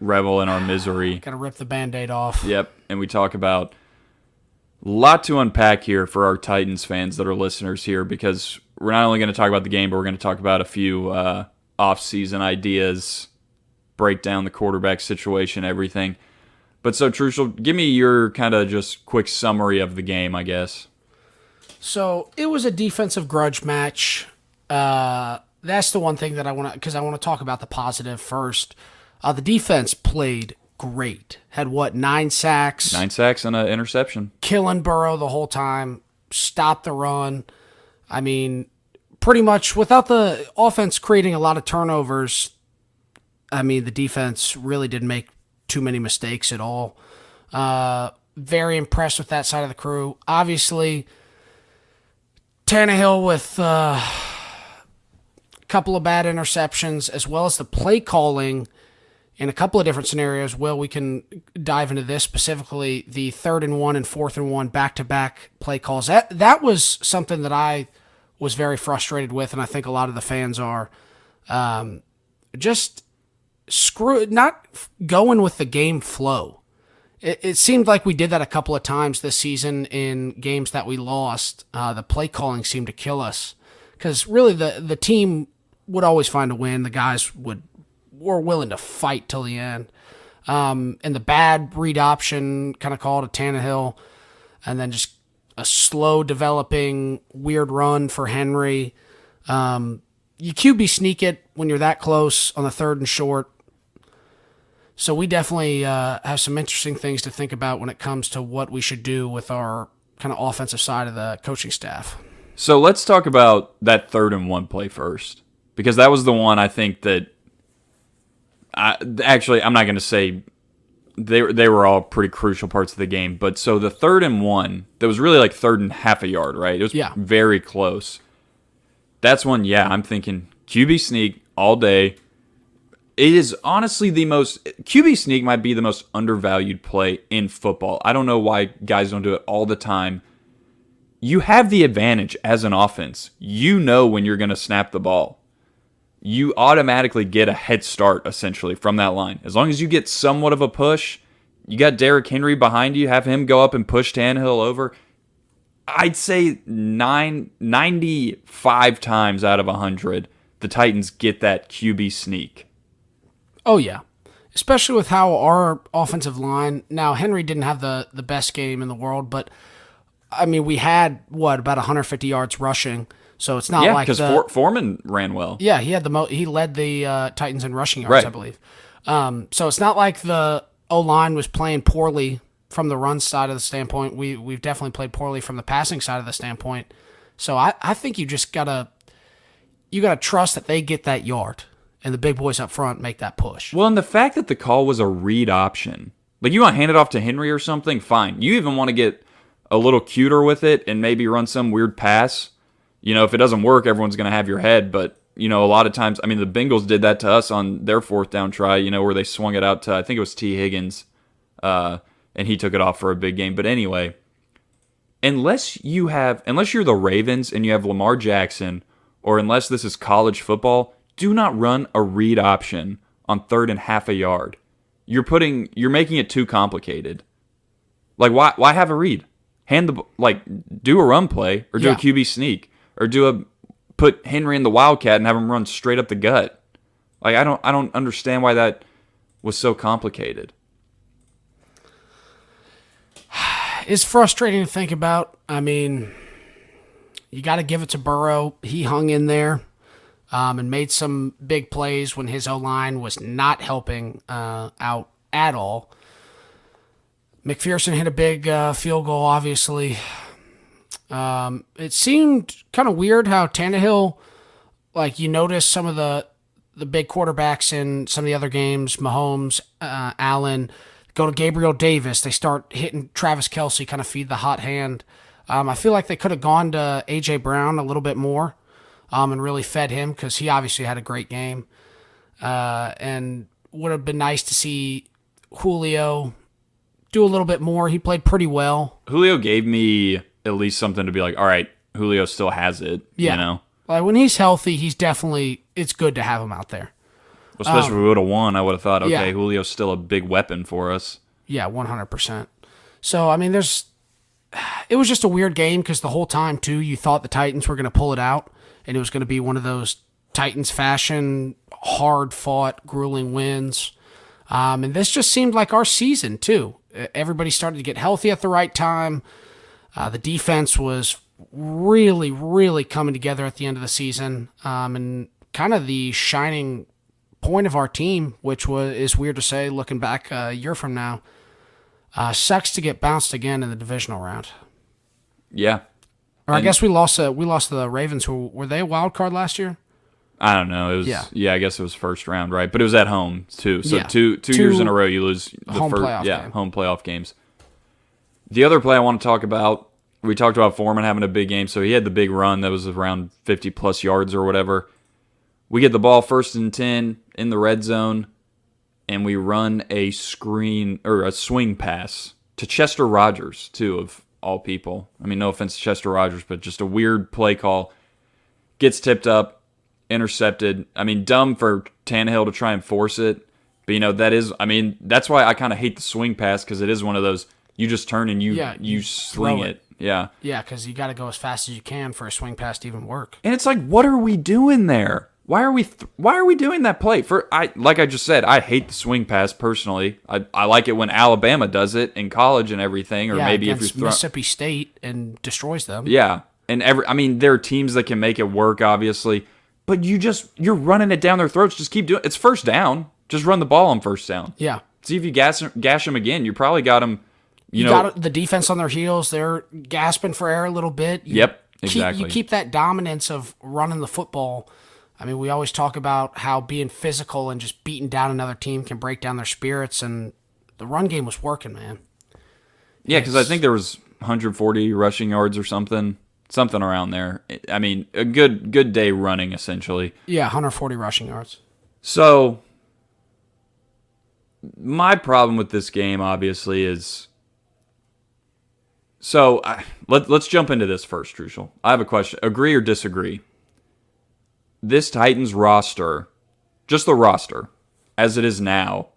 revel in our misery. Gotta rip the Band-Aid off. Yep, and we talk about a lot to unpack here for our Titans fans that are listeners here, because we're not only going to talk about the game, but we're going to talk about a few off-season ideas, break down the quarterback situation, everything. But so, Trucial, give me your kind of just quick summary of the game, I guess. So it was a defensive grudge match. That's the one thing that I want to, because I want to talk about the positive first. The defense played great. Had 9 sacks? 9 sacks and an interception. Killing Burrow the whole time. Stopped the run. I mean, pretty much without the offense creating a lot of turnovers, I mean, the defense really didn't make too many mistakes at all. Very impressed with that side of the crew. Obviously, Tannehill with a couple of bad interceptions, as well as the play calling in a couple of different scenarios. Well, we can dive into this specifically. The 3rd and 1 and 4th and 1 back-to-back play calls. That was something that I was very frustrated with, and I think a lot of the fans are. Just not going with the game flow. It seemed like we did that a couple of times this season in games that we lost. The play calling seemed to kill us, because really the team would always find a win. The guys were willing to fight till the end. And the bad read option kind of call to Tannehill, and then just a slow developing weird run for Henry. You QB sneak it when you're that close on the 3rd and short. So we definitely have some interesting things to think about when it comes to what we should do with our kind of offensive side of the coaching staff. So let's talk about that 3rd and 1 play first, because that was the one I think that I'm not going to say they were all pretty crucial parts of the game. But so the 3rd and 1, that was really like 3rd and half a yard, right? It was very close. That's one, I'm thinking QB sneak all day. It is honestly QB sneak might be the most undervalued play in football. I don't know why guys don't do it all the time. You have the advantage as an offense. You know when you're going to snap the ball. You automatically get a head start, essentially, from that line. As long as you get somewhat of a push, you got Derrick Henry behind you, have him go up and push Tannehill over. I'd say 95 times out of 100, the Titans get that QB sneak. Oh, yeah. Especially with how our offensive line... Now, Henry didn't have the best game in the world, but, I mean, we had, about 150 yards rushing, so it's not like because Foreman ran well. Yeah, he had he led the Titans in rushing yards, right. I believe. So it's not like the O-line was playing poorly from the run side of the standpoint. We've definitely played poorly from the passing side of the standpoint. So I think you just gotta trust that they get that yard, and the big boys up front make that push. Well, and the fact that the call was a read option, like you want to hand it off to Henry or something, fine. You even want to get a little cuter with it and maybe run some weird pass. If it doesn't work, everyone's going to have your head. But, a lot of times, I mean, the Bengals did that to us on their 4th down try, where they swung it out to, I think it was T. Higgins, and he took it off for a big game. But anyway, unless you're the Ravens and you have Lamar Jackson, or unless this is college football, do not run a read option on 3rd and half a yard. You're making it too complicated. Like, why have a read? Do a run play or do a QB sneak or put Henry in the wildcat and have him run straight up the gut. Like, I don't understand why that was so complicated. It's frustrating to think about. I mean, you got to give it to Burrow. He hung in there and made some big plays when his O-line was not helping out at all. McPherson hit a big field goal, obviously. It seemed kind of weird how Tannehill, like, you notice some of the big quarterbacks in some of the other games, Mahomes, Allen, go to Gabriel Davis. They start hitting Travis Kelce, kind of feed the hot hand. I feel like they could have gone to A.J. Brown a little bit more and really fed him because he obviously had a great game. And would have been nice to see Julio do a little bit more. He played pretty well. Julio gave me at least something to be like, all right, Julio still has it. Yeah. You know? Like, when he's healthy, it's good to have him out there. Especially if we would have won, I would have thought, okay, yeah. Julio's still a big weapon for us. Yeah, 100%. So, I mean, it was just a weird game because the whole time, too, you thought the Titans were going to pull it out, and it was going to be one of those Titans fashion, hard-fought, grueling wins. And this just seemed like our season, too. Everybody started to get healthy at the right time. The defense was really, really coming together at the end of the season. And kind of the shining point of our team, which is weird to say looking back a year from now, sucks to get bounced again in the divisional round. Yeah. Or I guess we lost to the Ravens, who were they a wild card last year? I don't know. It was I guess it was first round, right? But it was at home too. So two years in a row you lose the home playoff games. The other play I want to talk about, we talked about Foreman having a big game, so he had the big run that was around 50 plus yards or whatever. We get the ball 1st and 10 in the red zone, and we run a swing pass to Chester Rogers, too, of all people. I mean, no offense to Chester Rogers, but just a weird play call. Gets tipped up, intercepted. I mean, dumb for Tannehill to try and force it. But, that's why I kind of hate the swing pass, because it is one of those, you just turn and you sling it. Yeah. Yeah, because you got to go as fast as you can for a swing pass to even work. And it's like, what are we doing there? Why are we doing that play? Like I just said, I hate the swing pass personally. I like it when Alabama does it in college and everything, or maybe if you're Mississippi State and destroys them. Yeah, and there are teams that can make it work, obviously, but you're running it down their throats. Just keep doing it. It's first down. Just run the ball on first down. Yeah. See if you gash them again. You probably got them. You got the defense on their heels. They're gasping for air a little bit. Yep, exactly. You keep that dominance of running the football. I mean, we always talk about how being physical and just beating down another team can break down their spirits, and the run game was working, man. Yeah, because I think there was 140 rushing yards or something around there. I mean, a good day running, essentially. Yeah, 140 rushing yards. So, my problem with this game, obviously, is... So, let's jump into this first, Truschel. I have a question. Agree or disagree? This Titans roster, just the roster, as it is now,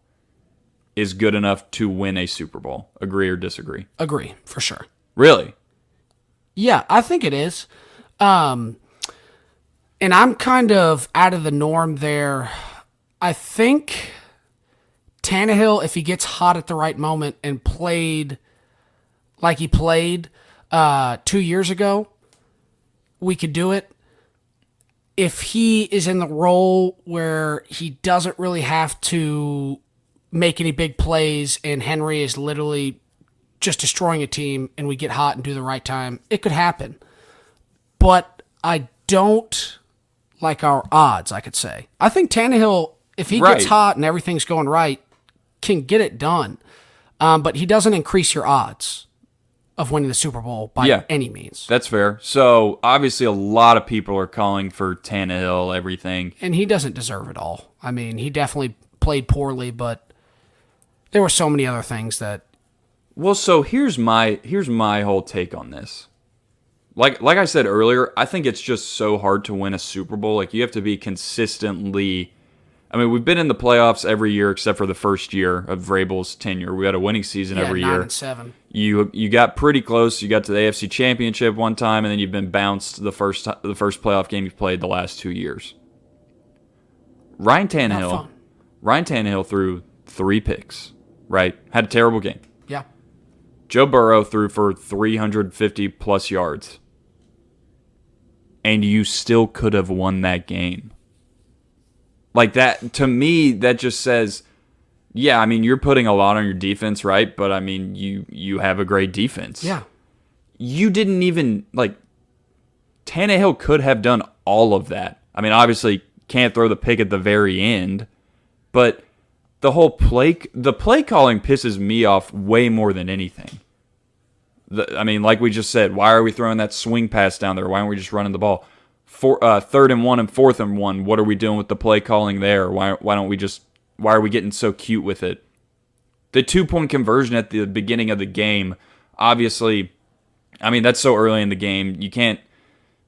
is good enough to win a Super Bowl. Agree or disagree? Agree, for sure. Really? Yeah, I think it is. And I'm kind of out of the norm there. I think Tannehill, if he gets hot at the right moment and played like he played 2 years ago, we could do it. If he is in the role where he doesn't really have to make any big plays and Henry is literally just destroying a team and we get hot and do the right time, it could happen. But I don't like our odds, I could say. I think Tannehill, if he gets hot and everything's going right, can get it done. But he doesn't increase your odds of winning the Super Bowl by any means. That's fair. So, obviously, a lot of people are calling for Tannehill, everything. And he doesn't deserve it all. I mean, he definitely played poorly, but there were so many other things that... Well, so here's my whole take on this. Like I said earlier, I think it's just so hard to win a Super Bowl. Like, you have to be consistently I mean, we've been in the playoffs every year except for the first year of Vrabel's tenure. We had a winning season every year. 9-7. You got pretty close. You got to the AFC Championship one time, and then you've been bounced the first playoff game you've played the last 2 years. Ryan Tannehill threw 3 picks, right? Had a terrible game. Yeah. Joe Burrow threw for 350 plus yards. And you still could have won that game. Like that, to me, that just says, yeah, I mean, you're putting a lot on your defense, right? But I mean, you have a great defense. Yeah. You didn't even, Tannehill could have done all of that. I mean, obviously, can't throw the pick at the very end, but the play calling pisses me off way more than anything. I mean, like we just said, why are we throwing that swing pass down there? Why aren't we just running the ball? 3rd and 1 and 4th and 1. What are we doing with the play calling there? Why are we getting so cute with it? The 2-point conversion at the beginning of the game, obviously, I mean, that's so early in the game. You can't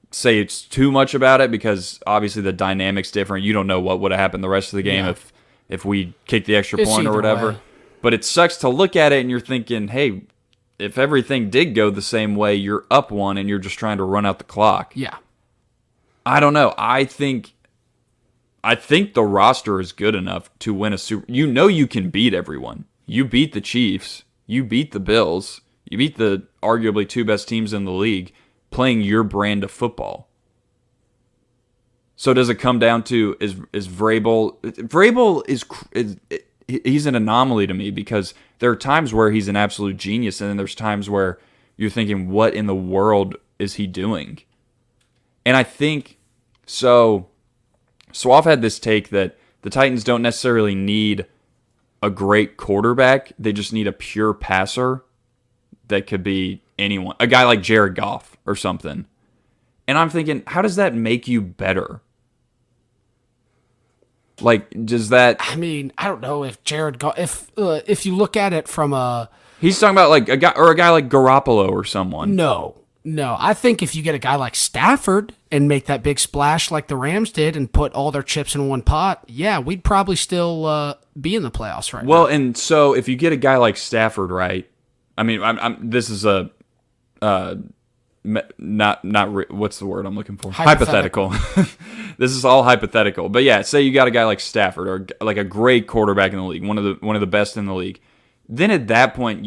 say it's too much about it because obviously the dynamic's different. You don't know what would have happened the rest of the game if we kicked the extra point or whatever. Way. But it sucks to look at it and you're thinking, hey, if everything did go the same way, you're up 1 and you're just trying to run out the clock. Yeah. I don't know. I think the roster is good enough to win a Super. You know you can beat everyone. You beat the Chiefs. You beat the Bills. You beat the arguably 2 best teams in the league playing your brand of football. So does it come down to is Vrabel? Vrabel he's an anomaly to me because there are times where he's an absolute genius, and then there's times where you're thinking, what in the world is he doing? And I think so I've had this take that the Titans don't necessarily need a great quarterback. They just need a pure passer that could be anyone. A guy like Jared Goff or something. And I'm thinking, how does that make you better? Like, does that... I mean, I don't know if Jared Goff... If you look at it from a... He's talking about like a guy like Garoppolo or someone. No. I think if you get a guy like Stafford and make that big splash like the Rams did and put all their chips in one pot, yeah, we'd probably still be in the playoffs right now. Well, and so if you get a guy like Stafford, right? I mean, this is a what's the word I'm looking for? Hypothetical. This is all hypothetical. But yeah, say you got a guy like Stafford or like a great quarterback in the league, one of the best in the league. Then at that point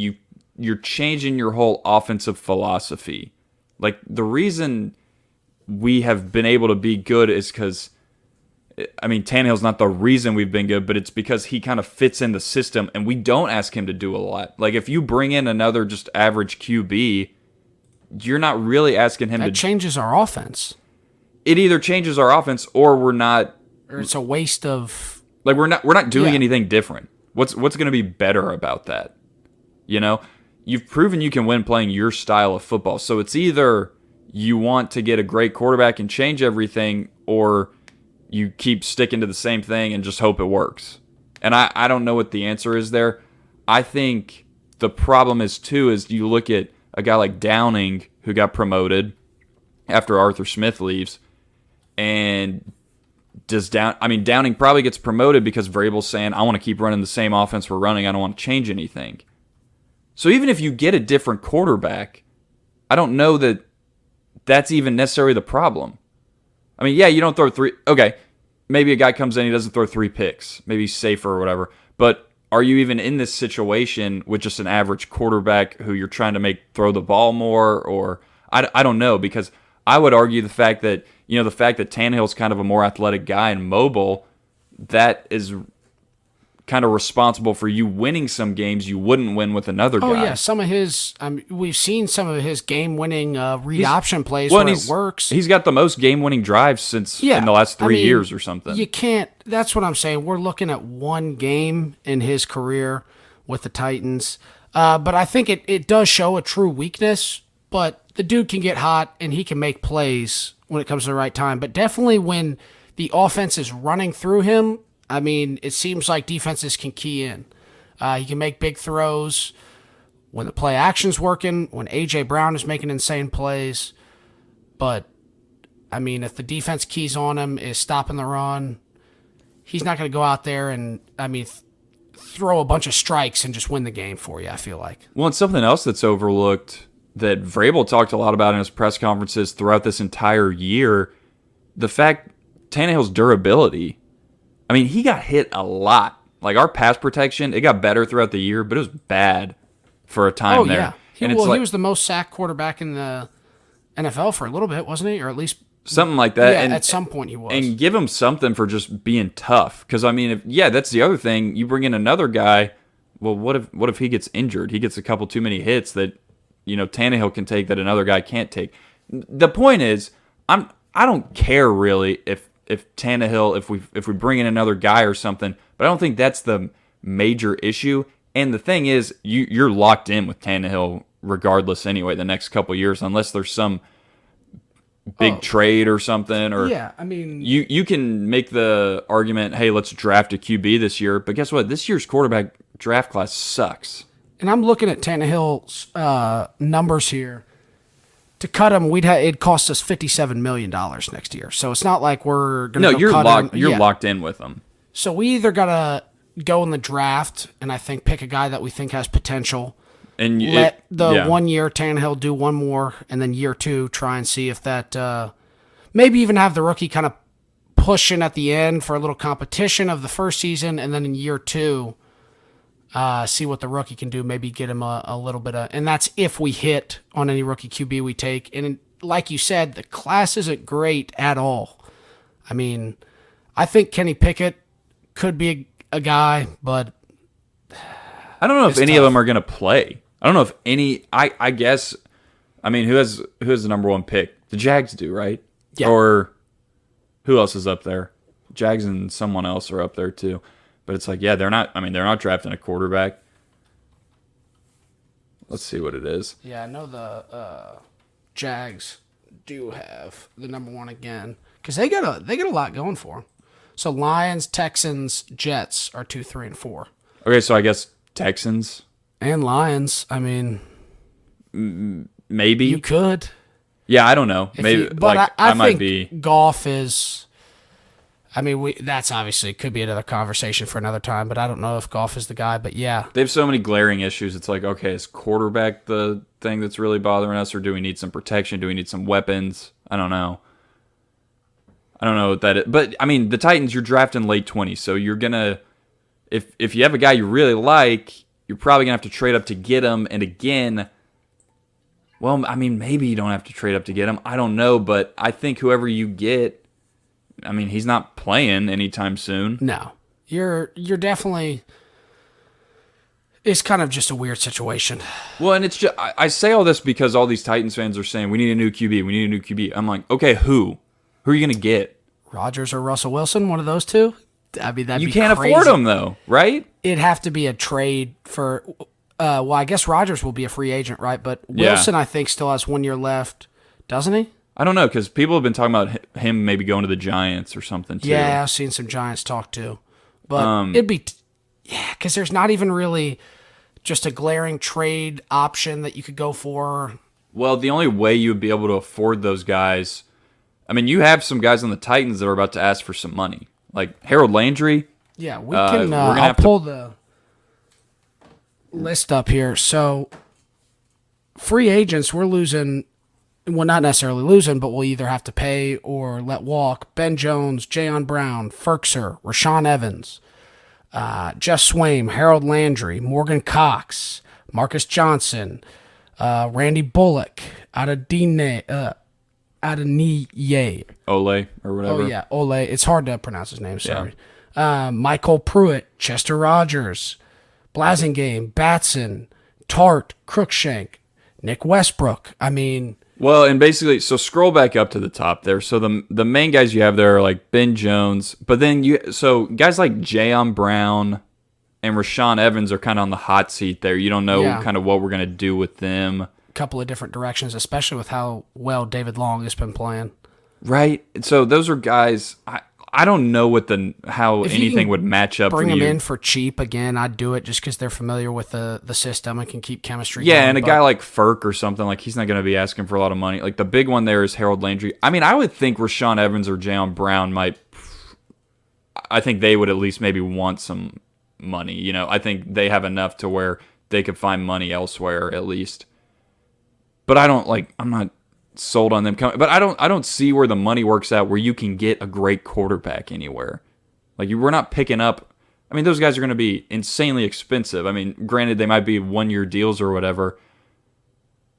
you're changing your whole offensive philosophy. Like the reason we have been able to be good is because, I mean, Tannehill's not the reason we've been good, but it's because he kind of fits in the system and we don't ask him to do a lot. Like if you bring in another just average QB, you're not really asking him to... That changes our offense. It either changes our offense or we're not... Or it's a waste of... Like we're not doing anything different. What's going to be better about that? You know? You've proven you can win playing your style of football. So it's either you want to get a great quarterback and change everything, or you keep sticking to the same thing and just hope it works. And I don't know what the answer is there. I think the problem is you look at a guy like Downing who got promoted after Arthur Smith leaves, and Downing probably gets promoted because Vrabel's saying, I want to keep running the same offense we're running. I don't want to change anything. So even if you get a different quarterback, I don't know that that's even necessarily the problem. I mean, yeah, you don't throw 3... Okay, maybe a guy comes in, he doesn't throw 3 picks. Maybe he's safer or whatever. But are you even in this situation with just an average quarterback who you're trying to make throw the ball more? Or I don't know, because I would argue the fact that Tannehill's kind of a more athletic guy and mobile, that is kind of responsible for you winning some games you wouldn't win with another guy. Oh, yeah. Some of his, we've seen some of his game-winning read option plays where it works. He's got the most game-winning drives in the last 3 years or something. You can't, that's what I'm saying. We're looking at one game in his career with the Titans. But I think it does show a true weakness, but the dude can get hot and he can make plays when it comes to the right time. But definitely when the offense is running through him, I mean, it seems like defenses can key in. He can make big throws when the play action's working, when A.J. Brown is making insane plays. But, I mean, if the defense keys on him, is stopping the run, he's not going to go out there and, throw a bunch of strikes and just win the game for you, I feel like. Well, and something else that's overlooked that Vrabel talked a lot about in his press conferences throughout this entire year, the fact Tannehill's durability. I mean, he got hit a lot. Like, our pass protection, it got better throughout the year, but it was bad for a time there. Yeah. He was the most sacked quarterback in the NFL for a little bit, wasn't he? Or at least something like that. Yeah, and, at some point he was. And give him something for just being tough. Because, I mean, that's the other thing. You bring in another guy, well, what if he gets injured? He gets a couple too many hits that, Tannehill can take that another guy can't take. The point is, I don't care really if Tannehill, if we bring in another guy or something, but I don't think that's the major issue. And the thing is, you're locked in with Tannehill regardless anyway the next couple of years, unless there's some big trade or something. Or yeah, I mean, you can make the argument, hey, let's draft a QB this year, but guess what? This year's quarterback draft class sucks. And I'm looking at Tannehill's numbers here. To cut him, it'd cost us $57 million next year. So it's not like we're going to you're cut locked. him. You're locked in with him. So we either got to go in the draft and I think pick a guy that we think has potential. And let 1 year Tannehill do one more, and then year 2 try and see if that maybe even have the rookie kind of pushing at the end for a little competition of the first season, and then in year 2 see what the rookie can do. Maybe get him a little bit of, and that's if we hit on any rookie QB we take. And like you said, the class isn't great at all. I mean, I think Kenny Pickett could be a guy, but I don't know if any tough. of them are going to play. I don't know if any. I guess. I mean, who has the number 1 pick? The Jags do, right? Yeah. Or who else is up there? Jags and someone else are up there too. But it's like, yeah, they're not. I mean, they're not drafting a quarterback. Let's see what it is. Yeah, I know the Jags do have the number 1 again because they got a lot going for them. So Lions, Texans, Jets are 2, 3, and 4. Okay, so I guess Texans and Lions. I mean, maybe you could. Yeah, I don't know. Maybe, but I might think be. Goff is. I mean, that's obviously could be another conversation for another time, but I don't know if Goff is the guy. But yeah, they have so many glaring issues. It's like, okay, is quarterback the thing that's really bothering us, or do we need some protection? Do we need some weapons? I don't know. I don't know what that is. But I mean, the Titans, you're drafting late 20s, so you're gonna, if you have a guy you really like, you're probably gonna have to trade up to get him. And again, well, I mean, maybe you don't have to trade up to get him. I don't know, but I think whoever you get. I mean, he's not playing anytime soon. No, you're definitely. It's kind of just a weird situation. Well, and it's just I say all this because all these Titans fans are saying we need a new QB. We need a new QB. I'm like, okay, who? Who are you gonna get? Rodgers or Russell Wilson? One of those two. I mean, that'd you be can't crazy. afford them though, right? It'd have to be a trade for. Well, I guess Rodgers will be a free agent, right? But Wilson, I think, still has 1 year left, doesn't he? I don't know, because people have been talking about him maybe going to the Giants or something, too. Yeah, I've seen some Giants talk, too. But it'd be... because there's not even really just a glaring trade option that you could go for. Well, the only way you would be able to afford those guys... I mean, you have some guys on the Titans that are about to ask for some money. Like Harold Landry. Yeah, we can... I'll pull the list up here. So, free agents, we're losing... Well, not necessarily losing, but we'll either have to pay or let walk. Ben Jones, Jayon Brown, Ferkser, Rashaan Evans, Jeff Swaim, Harold Landry, Morgan Cox, Marcus Johnson, Randy Bullock, Adeniyi. Ole, or whatever. Oh, yeah, Ole. It's hard to pronounce his name, sorry. Yeah. Michael Pruitt, Chester Rogers, Blasingame, Batson, Tart, Cruikshank, Nick Westbrook. I mean... Well, and basically, so scroll back up to the top there. So the main guys you have there are like Ben Jones, but then so guys like Jayon Brown and Rashaan Evans are kind of on the hot seat there. You don't know kind of what we're going to do with them. A couple of different directions, especially with how well David Long has been playing. Right. So those are guys. I don't know how anything would match up. Bring for them you. in for cheap again. I'd do it just because they're familiar with the system and can keep chemistry. Yeah, going, and a guy like Ferk or something, like he's not going to be asking for a lot of money. Like the big one there is Harold Landry. I mean, I would think Rashaan Evans or Jayon Brown might. I think they would at least maybe want some money. You know, I think they have enough to where they could find money elsewhere at least. But I'm not sold on them coming. But I don't see where the money works out where you can get a great quarterback anywhere. Like we're not picking up. I mean, those guys are going to be insanely expensive. I mean, granted, they might be 1-year deals or whatever.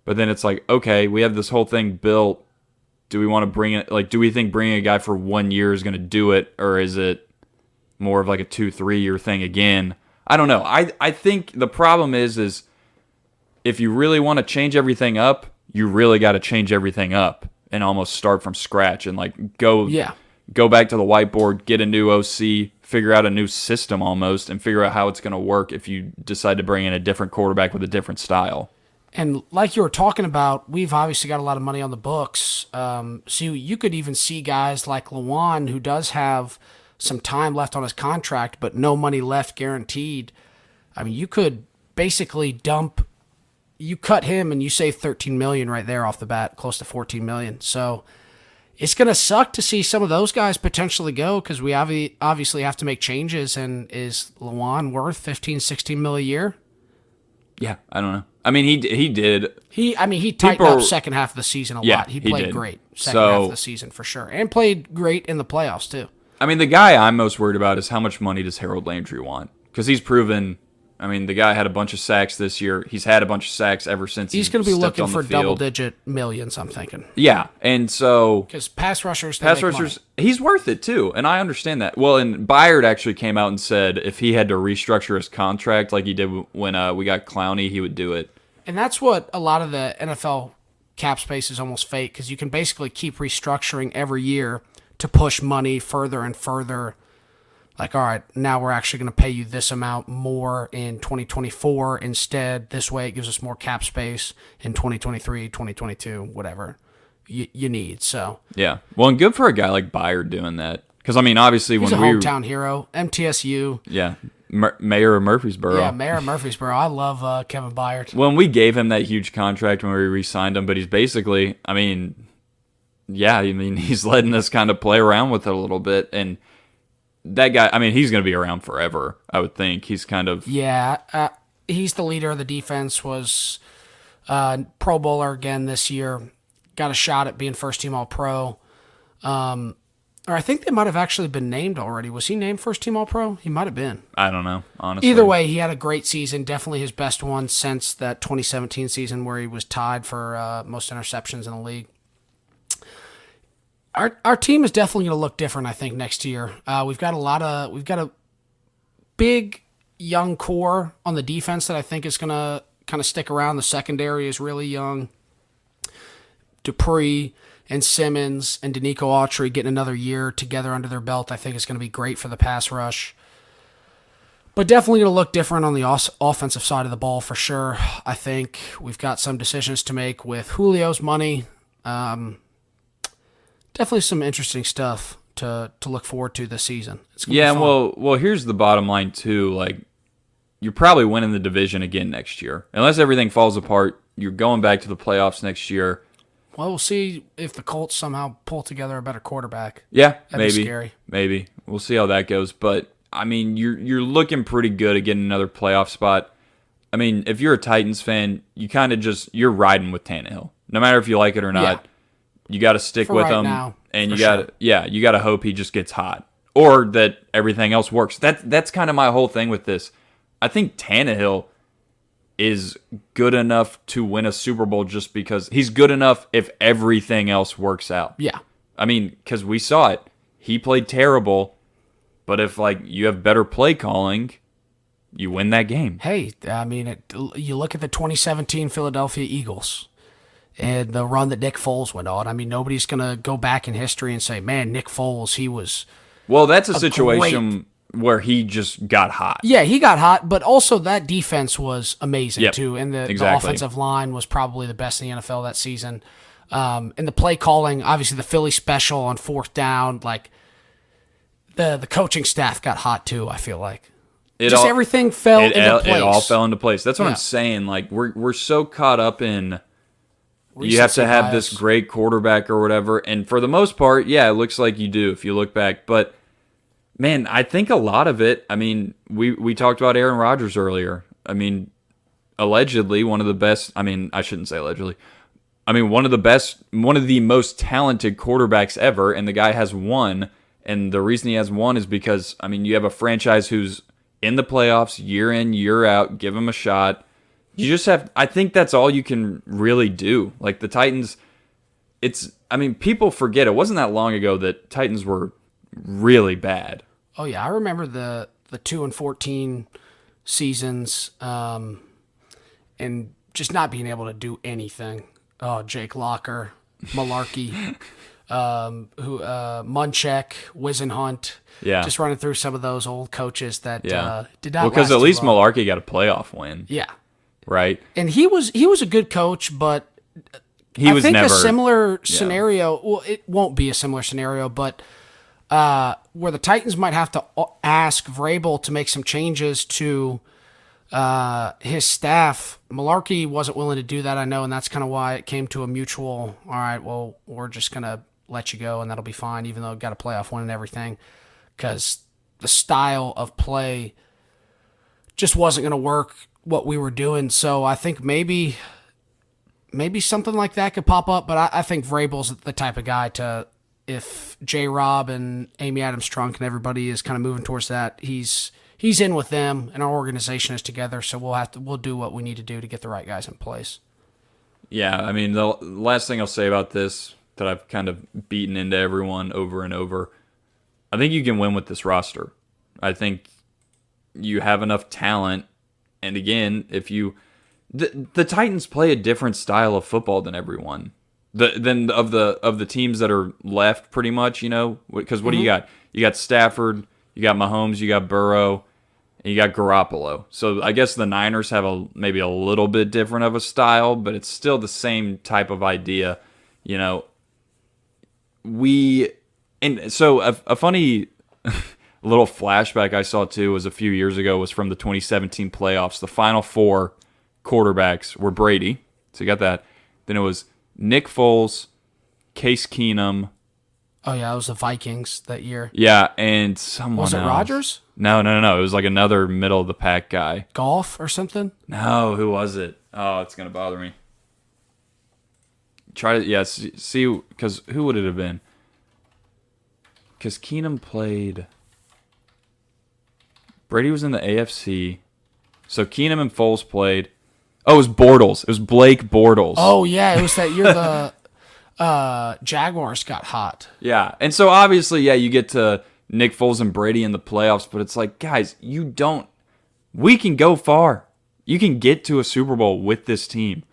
But then it's like, okay, we have this whole thing built. Do we want to bring it? Like, do we think bringing a guy for 1 year is going to do it, or is it more of like a 2-3 year thing again? I don't know. I think the problem is if you really want to change everything up, you really got to change everything up and almost start from scratch and like go back to the whiteboard, get a new OC, figure out a new system almost, and figure out how it's going to work if you decide to bring in a different quarterback with a different style. And like you were talking about, we've obviously got a lot of money on the books. So you could even see guys like Lewan, who does have some time left on his contract, but no money left guaranteed. I mean, you could basically you cut him and you save $13 million right there off the bat, close to $14 million. So it's going to suck to see some of those guys potentially go because we obviously have to make changes. And is Lewan worth $15-16 million a year? Yeah, I don't know. I mean, he did. He tightened up second half of the season a lot. He played great second half of the season for sure, and played great in the playoffs too. I mean, the guy I'm most worried about is how much money does Harold Landry want? Because he's proven. I mean, the guy had a bunch of sacks this year. He's had a bunch of sacks ever since he's going to be looking for field. double-digit millions, I'm thinking. Yeah, and so because pass rushers, he's worth it too, and I understand that. Well, and Byard actually came out and said if he had to restructure his contract like he did when we got Clowney, he would do it. And that's what a lot of the NFL cap space is almost fake because you can basically keep restructuring every year to push money further and further. Like, all right, now we're actually going to pay you this amount more in 2024 instead. This way it gives us more cap space in 2023, 2022, whatever you need. So yeah. Well, and good for a guy like Byard doing that. Because, I mean, obviously he's when a hometown hero, MTSU. Yeah. Mayor of Murfreesboro. Yeah, Mayor of Murfreesboro. I love Kevin Byard. When we gave him that huge contract when we re-signed him, but he's basically, I mean, he's letting us kind of play around with it a little bit. And that guy, I mean, he's going to be around forever, I would think. He's kind of... Yeah, he's the leader of the defense, was Pro Bowler again this year. Got a shot at being first-team All-Pro. Or I think they might have actually been named already. Was he named first-team All-Pro? He might have been. I don't know, honestly. Either way, he had a great season. Definitely his best one since that 2017 season where he was tied for most interceptions in the league. Our team is definitely going to look different, I think, next year. We've got a big young core on the defense that I think is going to kind of stick around. The secondary is really young. Dupree and Simmons and Danico Autry getting another year together under their belt, I think is going to be great for the pass rush. But definitely going to look different on the offensive side of the ball for sure. I think we've got some decisions to make with Julio's money. Definitely some interesting stuff to look forward to this season. Yeah, well, here's the bottom line too. Like, you're probably winning the division again next year, unless everything falls apart. You're going back to the playoffs next year. Well, we'll see if the Colts somehow pull together a better quarterback. Yeah, That'd be scary. Maybe we'll see how that goes. But I mean, you're looking pretty good at getting another playoff spot. I mean, if you're a Titans fan, you kind of you're riding with Tannehill, no matter if you like it or not. Yeah. You got to stick with him, and you got to hope he just gets hot, or that everything else works. That's kind of my whole thing with this. I think Tannehill is good enough to win a Super Bowl just because he's good enough if everything else works out. Yeah. I mean, because we saw it. He played terrible, but if you have better play calling, you win that game. Hey, I mean, you look at the 2017 Philadelphia Eagles and the run that Nick Foles went on. I mean, nobody's going to go back in history and say, man, Nick Foles, he was... Well, that's a situation where he just got hot. Yeah, he got hot, but also that defense was amazing too, and the offensive line was probably the best in the NFL that season. And the play calling, obviously the Philly special on fourth down, like the coaching staff got hot too, I feel like. Everything fell into place. It all fell into place. That's what I'm saying. Like we're so caught up in you have to have this great quarterback or whatever, and for the most part, yeah, it looks like you do if you look back, but Man, I think a lot of it, I mean, we talked about Aaron Rodgers earlier. I mean, allegedly one of the best, I mean, I shouldn't say allegedly. I mean, one of the best, one of the most talented quarterbacks ever, and the guy has one. And the reason he has one is because, I mean, you have a franchise who's in the playoffs year in, year out, give him a shot. You just have, I think that's all you can really do. Like the Titans, I mean, people forget it wasn't that long ago that Titans were really bad. Oh yeah, I remember the 2-14 seasons, and just not being able to do anything. Oh, Jake Locker, Malarkey, Munchak, Wisenhunt. Yeah. Just running through some of those old coaches that did not. Well, because last at too least long. Malarkey got a playoff win. Yeah, Right? and he was a good coach, but He was I think never a similar scenario. Well, it won't be a similar scenario, but where the Titans might have to ask Vrabel to make some changes to his staff. Malarkey wasn't willing to do that, I know, and that's kind of why it came to a mutual. All right, well, we're just gonna let you go, and that'll be fine, even though it got a playoff win and everything, because the style of play just wasn't going to work what we were doing. So I think maybe something like that could pop up, but I think Vrabel's the type of guy to, if J-Rob and Amy Adams-Trunk and everybody is kind of moving towards that, he's in with them, and our organization is together, so we'll do what we need to do to get the right guys in place. Yeah, I mean, the last thing I'll say about this that I've kind of beaten into everyone over and over, I think you can win with this roster. I think you have enough talent, and again, if you the Titans play a different style of football than everyone. Than of the teams that are left, pretty much, you know, because what do you got? You got Stafford, you got Mahomes, you got Burrow, and you got Garoppolo. So I guess the Niners have maybe a little bit different of a style, but it's still the same type of idea, you know. And so a funny little flashback I saw too was a few years ago was from the 2017 playoffs. The final four quarterbacks were Brady, so you got that. Then it was Nick Foles, Case Keenum. Oh yeah, it was the Vikings that year. Yeah, and someone Was it else. Rodgers? No. It was like another middle of the pack guy. Golf or something? No, who was it? Oh, it's gonna bother me. Try to see because who would it have been? Because Keenum played. Brady was in the AFC, so Keenum and Foles played. Oh, it was Bortles. It was Blake Bortles. Oh yeah, it was that year the Jaguars got hot. Yeah, and so obviously, yeah, you get to Nick Foles and Brady in the playoffs, but it's like, guys, we can go far. You can get to a Super Bowl with this team.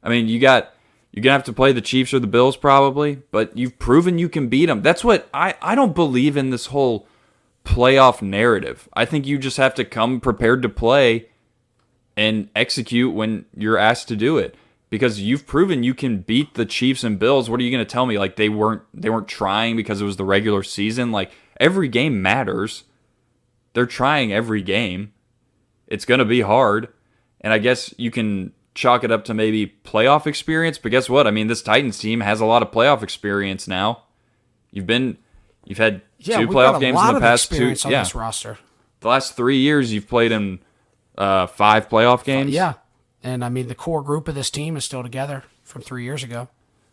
I mean, you're going to have to play the Chiefs or the Bills probably, but you've proven you can beat them. That's what I don't believe in this whole playoff narrative. I think you just have to come prepared to play and execute when you're asked to do it. Because you've proven you can beat the Chiefs and Bills. What are you going to tell me? Like they weren't trying because it was the regular season? Like every game matters. They're trying every game. It's going to be hard. And I guess you can chalk it up to maybe playoff experience. But guess what? I mean, this Titans team has a lot of playoff experience now. You've had two playoff games in the past two. On this roster. The last 3 years you've played in 5 playoff games. Yeah. And, I mean, the core group of this team is still together from 3 years ago.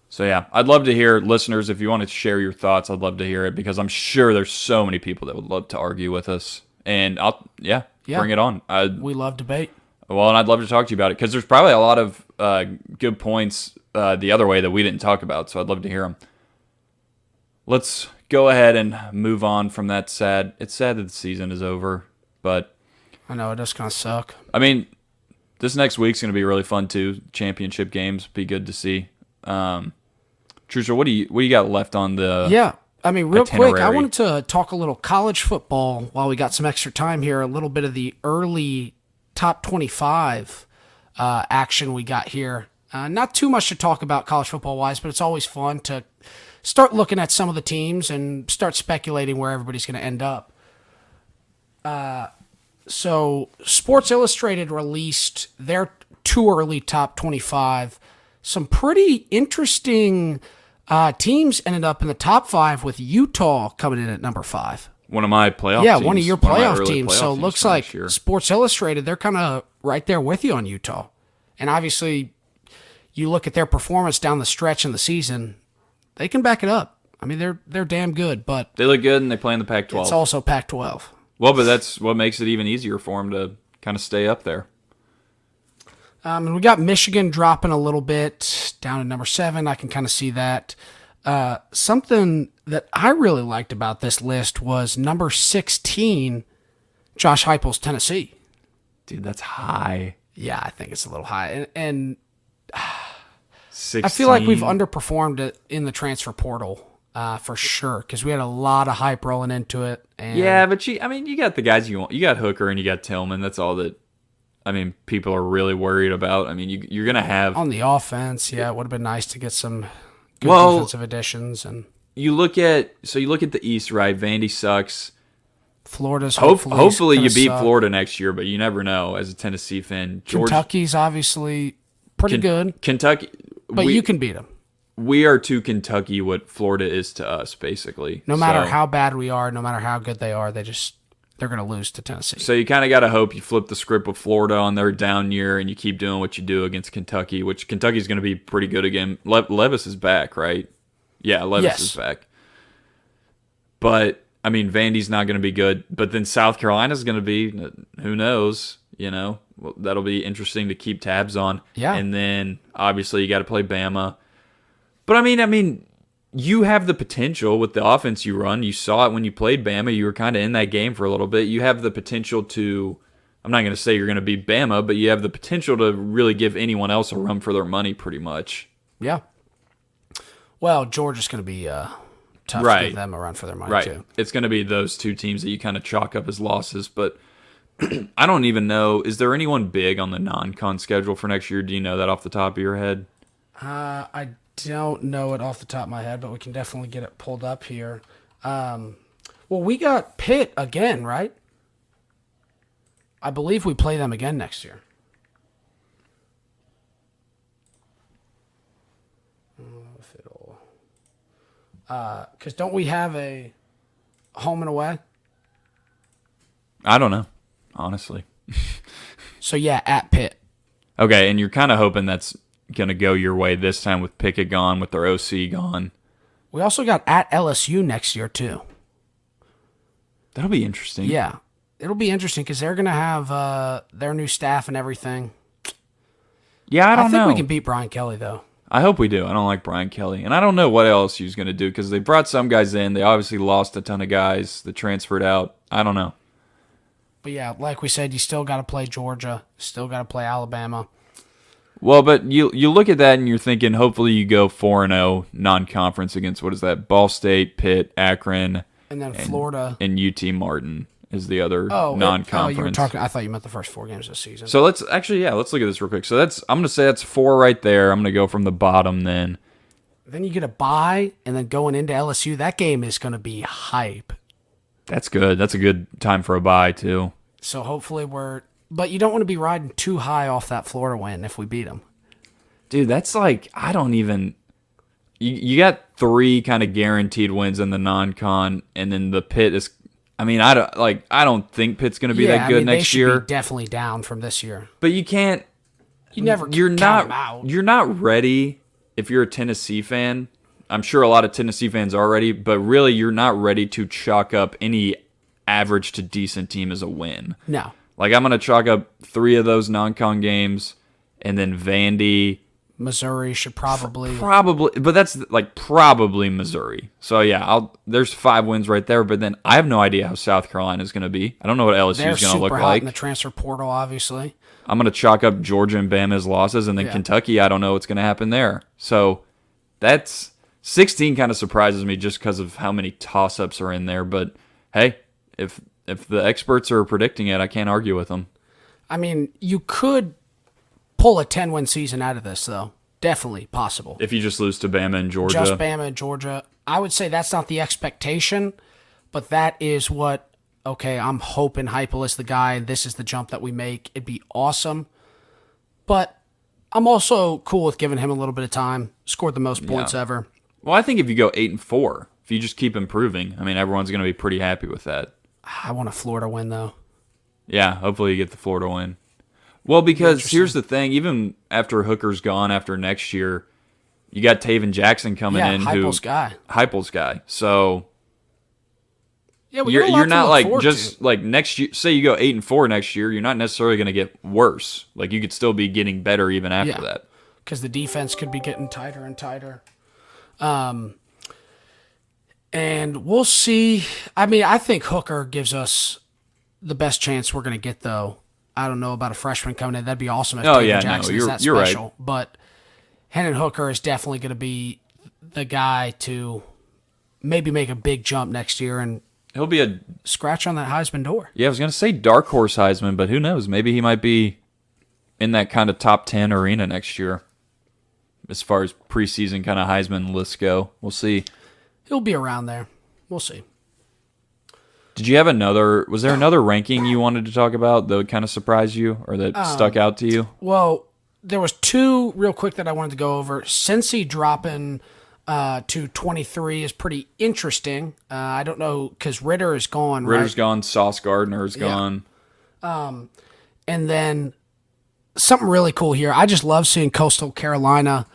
So, yeah, I'd love to hear, listeners, if you want to share your thoughts, I'd love to hear it because I'm sure there's so many people that would love to argue with us. And, bring it on. We love debate. Well, and I'd love to talk to you about it because there's probably a lot of good points the other way that we didn't talk about, so I'd love to hear them. Let's go ahead and move on from that sad. It's sad that the season is over, but... I know, it does kind of suck. I mean... This next week's going to be really fun too. Championship games be good to see. Trusha, what do you got left on the? Yeah, I mean, real itinerary? quick, I wanted to talk a little college football while we got some extra time here. A little bit of the early top 25 action we got here. Not too much to talk about college football wise, but it's always fun to start looking at some of the teams and start speculating where everybody's going to end up. So Sports Illustrated released their too early top 25. Some pretty interesting teams ended up in the top 5 with Utah coming in at number 5. One of my playoff Yeah, teams. one of your my playoff early teams. playoff So it teams looks from like this year. Sports Illustrated, they're kind of right there with you on Utah. And obviously, you look at their performance down the stretch in the season, they can back it up. I mean, they're damn good, but They look good and they play in the Pac-12. it's also Pac-12. Well, but that's what makes it even easier for them to kind of stay up there. And we got Michigan dropping a little bit down to number 7. I can kind of see that. Something that I really liked about this list was number 16, Josh Heupel's Tennessee. Dude, that's high. Yeah, I think it's a little high. And 16. I feel like we've underperformed it in the transfer portal for sure because we had a lot of hype rolling into it. And Yeah, but you got the guys you want. You got Hooker and you got Tillman. That's all that, people are really worried about. You're going to have... on the offense, yeah, it would have been nice to get some good defensive additions. And You look at the East, right? Vandy sucks. Florida's Hopefully you gonna beat suck. Florida next year, but you never know as a Tennessee fan. Kentucky's obviously pretty good, Kentucky... but you can beat them. We are to Kentucky what Florida is to us, basically. No matter how bad we are, no matter how good they are, they're going to lose to Tennessee. So you kind of got to hope you flip the script with Florida on their down year and you keep doing what you do against Kentucky, which Kentucky's going to be pretty good again. Levis is back, right? Yeah, Levis is back. But, Vandy's not going to be good. But then South Carolina's going to be, who knows, Well, that'll be interesting to keep tabs on. Yeah. And then, obviously, you got to play Bama. But, you have the potential with the offense you run. You saw it when you played Bama. You were kind of in that game for a little bit. You have the potential to, I'm not going to say you're going to beat Bama, but you have the potential to really give anyone else a run for their money pretty much. Yeah. Well, Georgia's going to be tough to give them a run for their money, too. It's going to be those two teams that you kind of chalk up as losses. But I don't even know, is there anyone big on the non-con schedule for next year? Do you know that off the top of your head? I don't know it off the top of my head, but we can definitely get it pulled up here. Well, we got Pitt again, right? I believe we play them again next year. Because don't we have a home and away? I don't know, honestly. So, yeah, at Pitt. Okay, and you're kind of hoping that's going to go your way this time with Pickett gone, with their OC gone. We also got at LSU next year, too. That'll be interesting. Yeah. It'll be interesting because they're going to have their new staff and everything. Yeah, I don't know. I think we can beat Brian Kelly, though. I hope we do. I don't like Brian Kelly. And I don't know what LSU's going to do because they brought some guys in. They obviously lost a ton of guys that transferred out. I don't know. But, yeah, like we said, you still got to play Georgia. Still got to play Alabama. Well, but you look at that and you're thinking hopefully you go 4-0 non-conference against, what is that, Ball State, Pitt, Akron. And then Florida. And UT Martin is the other non-conference. You were talking. I thought you meant the first 4 games this season. So let's look at this real quick. So I'm going to say that's 4 right there. I'm going to go from the bottom then. Then you get a bye, and then going into LSU, that game is going to be hype. That's good. That's a good time for a bye, too. So hopefully but you don't want to be riding too high off that Florida win if we beat them. Dude, that's like, I don't even... You got 3 kind of guaranteed wins in the non-con, and then the Pitt is... I don't think Pitt's going to be that good next year. They should be definitely down from this year. But you can't... You're not. You're not ready if you're a Tennessee fan. I'm sure a lot of Tennessee fans are ready, but really you're not ready to chalk up any average to decent team as a win. No. Like, I'm going to chalk up 3 of those non-con games, and then Vandy. Missouri should probably, but that's like probably Missouri. So yeah, there's 5 wins right there. But then I have no idea how South Carolina is going to be. I don't know what LSU is going to look super hot like in the transfer portal, obviously. I'm going to chalk up Georgia and Bama as losses, and then Kentucky. I don't know what's going to happen there. So that's 16 kind of surprises me just because of how many toss-ups are in there. But hey, if the experts are predicting it, I can't argue with them. You could pull a 10-win season out of this, though. Definitely possible. If you just lose to Bama and Georgia. Just Bama and Georgia. I would say that's not the expectation, but that is what, I'm hoping Heupel is the guy, and this is the jump that we make. It'd be awesome. But I'm also cool with giving him a little bit of time. Scored the most points ever. Well, I think if you go 8-4, if you just keep improving, I mean, everyone's going to be pretty happy with that. I want a Florida win, though. Yeah, hopefully you get the Florida win. Well, because here's the thing, even after Hooker's gone after next year, you got Taven Jackson coming in. Heupel's guy. So yeah, you're not like just like next year. Say you go 8-4 next year, you're not necessarily going to get worse. Like you could still be getting better even after that. Because the defense could be getting tighter and tighter. And we'll see. I mean, I think Hooker gives us the best chance we're going to get, though. I don't know about a freshman coming in. That'd be awesome if Taven Jackson is that special. Right. But Hendon Hooker is definitely going to be the guy to maybe make a big jump next year and he'll be a scratch on that Heisman door. Yeah, I was going to say dark horse Heisman, but who knows? Maybe he might be in that kind of top 10 arena next year as far as preseason kind of Heisman lists go. We'll see. He'll be around there. We'll see. Did you have was there another ranking you wanted to talk about that would kind of surprise you or that stuck out to you? Well, there was two real quick that I wanted to go over. Cincy dropping to 23 is pretty interesting. I don't know, because Ritter is gone, Ritter's right? gone, Sauce Gardner is gone. And then something really cool here. I just love seeing Coastal Carolina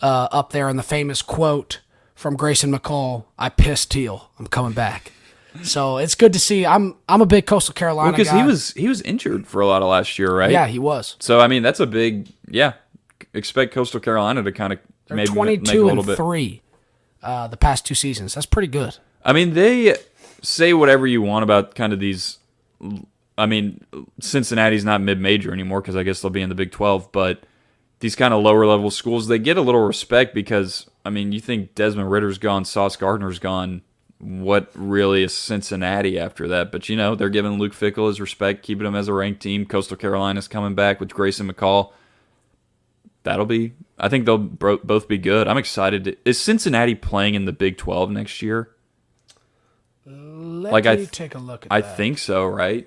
up there, and the famous quote from Grayson McCall, "I pissed Teal. I'm coming back." So it's good to see. I'm a big Coastal Carolina guy. Because he was injured for a lot of last year, right? Yeah, he was. So I mean, that's a big expect Coastal Carolina to kind of maybe 22 make a little and 3 the past 2 seasons. That's pretty good. I mean, they say whatever you want about kind of these. I mean, Cincinnati's not mid-major anymore because I guess they'll be in the Big 12, but these kind of lower-level schools, they get a little respect because, I mean, you think Desmond Ritter's gone, Sauce Gardner's gone, what really is Cincinnati after that? But, they're giving Luke Fickell his respect, keeping him as a ranked team. Coastal Carolina's coming back with Grayson McCall. I think they'll both be good. I'm excited. Is Cincinnati playing in the Big 12 next year? Let me take a look at that. I think so, right?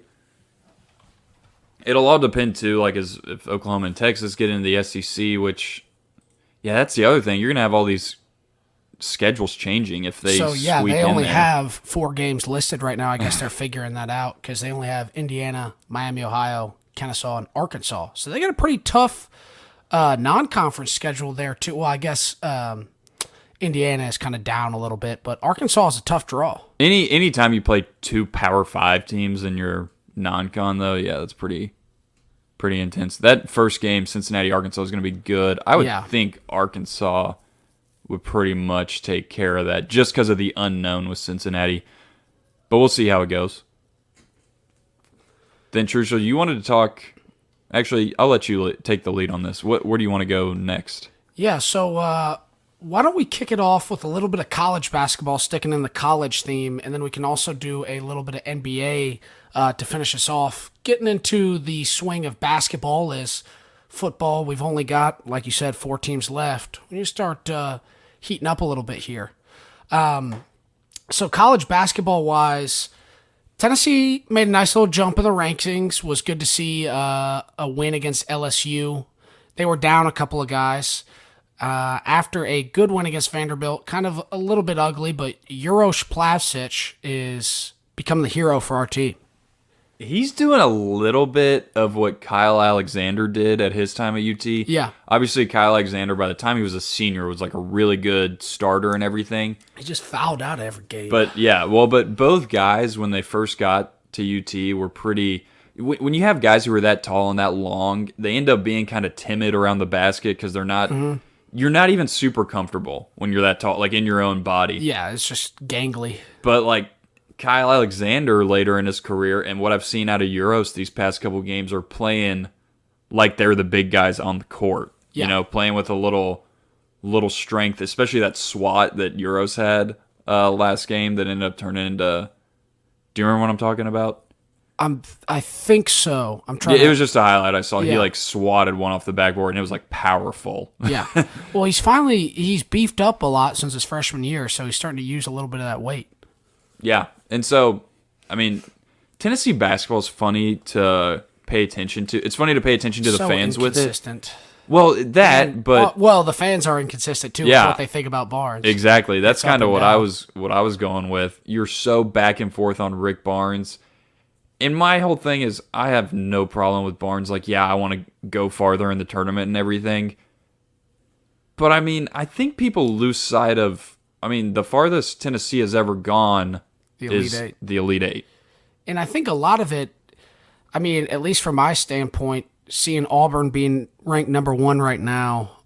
It'll all depend, too, like if Oklahoma and Texas get into the SEC, which, that's the other thing. You're going to have all these schedules changing if they squeak in there. They only have 4 games listed right now. I guess they're figuring that out because they only have Indiana, Miami, Ohio, Kennesaw, and Arkansas. So they got a pretty tough non-conference schedule there, too. Well, I guess Indiana is kind of down a little bit, but Arkansas is a tough draw. Anytime you play 2 Power 5 teams in your non-con, though, that's pretty intense. That first game, Cincinnati-Arkansas, is going to be good. I would think Arkansas would pretty much take care of that just because of the unknown with Cincinnati. But we'll see how it goes. Then, Trushel, you wanted to talk... Actually, I'll let you take the lead on this. Where do you want to go next? Yeah, so why don't we kick it off with a little bit of college basketball, sticking in the college theme, and then we can also do a little bit of NBA to finish us off. Getting into the swing of basketball is football. We've only got, like you said, 4 teams left. We need to start heating up a little bit here. So college basketball-wise, Tennessee made a nice little jump in the rankings. Was good to see a win against LSU. They were down a couple of guys. After a good win against Vanderbilt, kind of a little bit ugly, but Uroš Plavšić is becoming the hero for our team. He's doing a little bit of what Kyle Alexander did at his time at UT. Yeah. Obviously, Kyle Alexander, by the time he was a senior, was like a really good starter and everything. He just fouled out every game. But but both guys, when they first got to UT, were pretty... When you have guys who are that tall and that long, they end up being kind of timid around the basket because they're not... Mm-hmm. You're not even super comfortable when you're that tall, like in your own body. Yeah, it's just gangly. But like Kyle Alexander later in his career, and what I've seen out of Euros these past couple games, are playing like they're the big guys on the court. Yeah. Playing with a little strength, especially that swat that Euros had last game that ended up turning into... Do you remember what I'm talking about? I think so. I'm trying. It was just a highlight I saw. Yeah. He like swatted one off the backboard, and it was like powerful. Yeah. Well, he's beefed up a lot since his freshman year, so he's starting to use a little bit of that weight. Yeah, and so I mean, Tennessee basketball is funny to pay attention to. It's funny to pay attention to the fans with it. Well, but well, the fans are inconsistent too with what they think about Barnes. Exactly. That's kind of what I down. was going with. You're so back and forth on Rick Barnes. And my whole thing is I have no problem with Barnes. Like, yeah, I want to go farther in the tournament and everything. But I mean, I think people lose sight of, the farthest Tennessee has ever gone is the Elite Eight. And I think a lot of it, at least from my standpoint, seeing Auburn being ranked number 1 right now,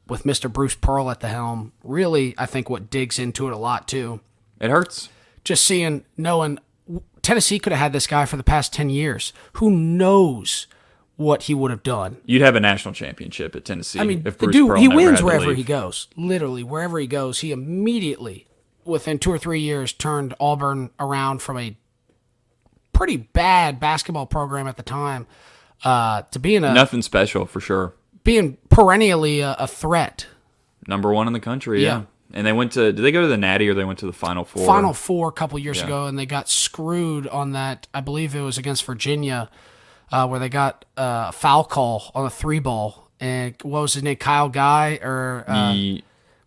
with Mr. Bruce Pearl at the helm, really, I think what digs into it a lot too. It hurts. Just knowing Tennessee could have had this guy for the past 10 years. Who knows what he would have done? You'd have a national championship at Tennessee. If Bruce Pearl he wins wherever he goes. Literally, wherever he goes, he immediately, within 2 or 3 years, turned Auburn around from a pretty bad basketball program at the time to being nothing special for sure. Being perennially a threat. Number 1 in the country, yeah. And they did they go to the Natty or they went to the Final Four? Final Four a couple years ago, and they got screwed on that. I believe it was against Virginia, where they got a foul call on a 3-ball. And what was his name? Kyle Guy?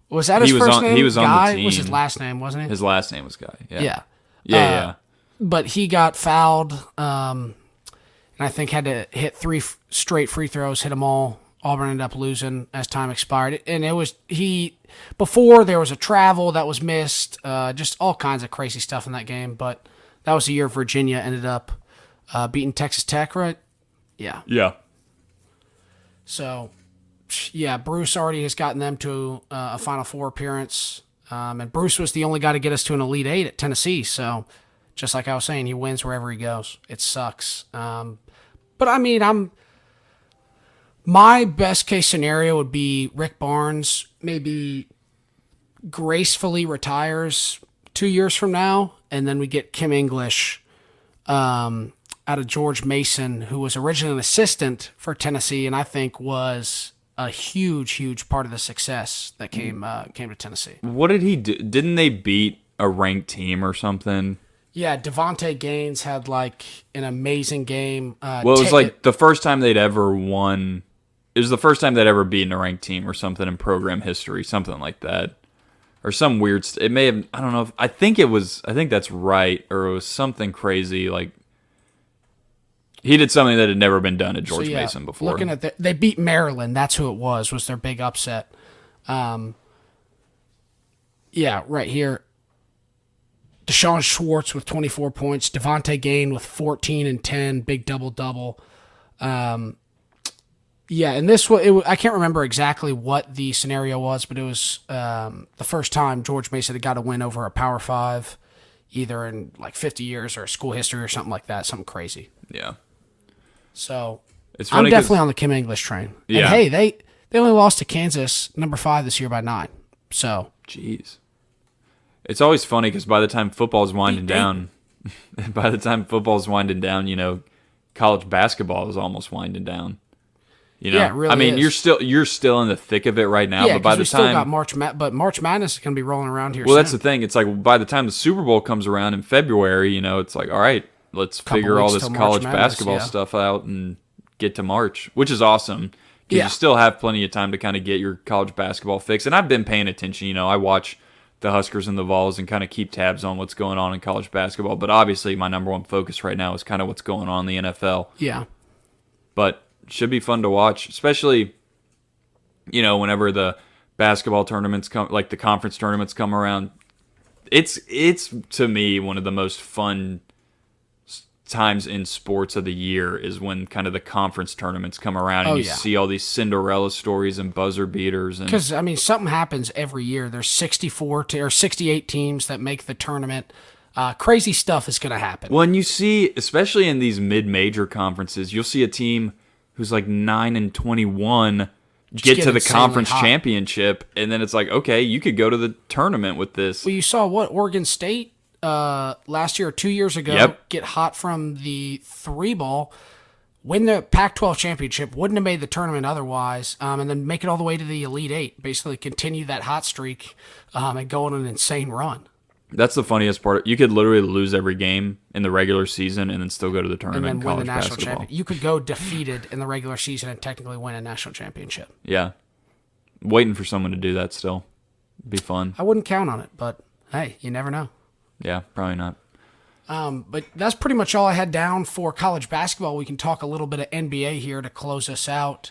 Was that his first name? He was Guy? on the team. Was his last name, wasn't it? His last name was Guy, yeah. Yeah. But he got fouled, and I think had to hit 3 straight free throws, hit them all. Auburn ended up losing as time expired. And it was before there was a travel that was missed, just all kinds of crazy stuff in that game. But that was the year Virginia ended up beating Texas Tech, right? Yeah. Yeah. So, yeah, Bruce already has gotten them to a Final Four appearance. And Bruce was the only guy to get us to an Elite Eight at Tennessee. So, just like I was saying, he wins wherever he goes. It sucks. But, my best case scenario would be Rick Barnes maybe gracefully retires 2 years from now, and then we get Kim English out of George Mason, who was originally an assistant for Tennessee, and I think was a huge, huge part of the success that came to Tennessee. What did he do? Didn't they beat a ranked team or something? Yeah, Devontae Gaines had an amazing game. It was the first time they'd ever won. It was the first time they'd ever beaten a ranked team or something in program history, something like that. Or some weird... It may have... I don't know. I think that's right. Or it was something crazy. He did something that had never been done at George Mason before. Looking at they beat Maryland. That's who it was their big upset. Right here. Deshaun Schwartz with 24 points. Devontae Gain with 14 and 10. Big double-double. Yeah, and I can't remember exactly what the scenario was, but it was the first time George Mason had got a win over a Power 5, either in 50 years or school history or something like that, something crazy. Yeah. So I'm definitely on the Kim English train. Yeah. And hey, they only lost to Kansas, number 5 this year by 9. So. Jeez. It's always funny because by the time football's winding down, college basketball is almost winding down. Yeah, it really is. You're still in the thick of it right now. Yeah, but by the still got March Madness is going to be rolling around here. Well, soon. That's the thing. It's by the time the Super Bowl comes around in February, it's all right, let's figure all this college basketball stuff out and get to March, which is awesome. Because you still have plenty of time to kind of get your college basketball fix. And I've been paying attention. I watch the Huskers and the Vols and kind of keep tabs on what's going on in college basketball. But obviously, my number one focus right now is kind of what's going on in the NFL. Yeah. But should be fun to watch, especially, whenever the basketball tournaments come, like the conference tournaments come around. It's to me one of the most fun times in sports of the year is when kind of the conference tournaments come around and you see all these Cinderella stories and buzzer beaters. Because, something happens every year. There's 68 teams that make the tournament. Crazy stuff is going to happen. When you see, especially in these mid-major conferences, you'll see a team who's 9-21 get to the conference championship, and then it's okay, you could go to the tournament with this. Well, you saw Oregon State last year or 2 years ago get hot from the 3-ball, win the Pac-12 championship, wouldn't have made the tournament otherwise, and then make it all the way to the Elite Eight, basically continue that hot streak and go on an insane run. That's the funniest part. You could literally lose every game in the regular season and then still go to the and tournament then in win the college national basketball. championship. You could go defeated in the regular season and technically win a national championship. Yeah. Waiting for someone to do that still. Be fun. I wouldn't count on it, but hey, you never know. Yeah, probably not. But that's pretty much all I had down for college basketball. We can talk a little bit of NBA here to close us out.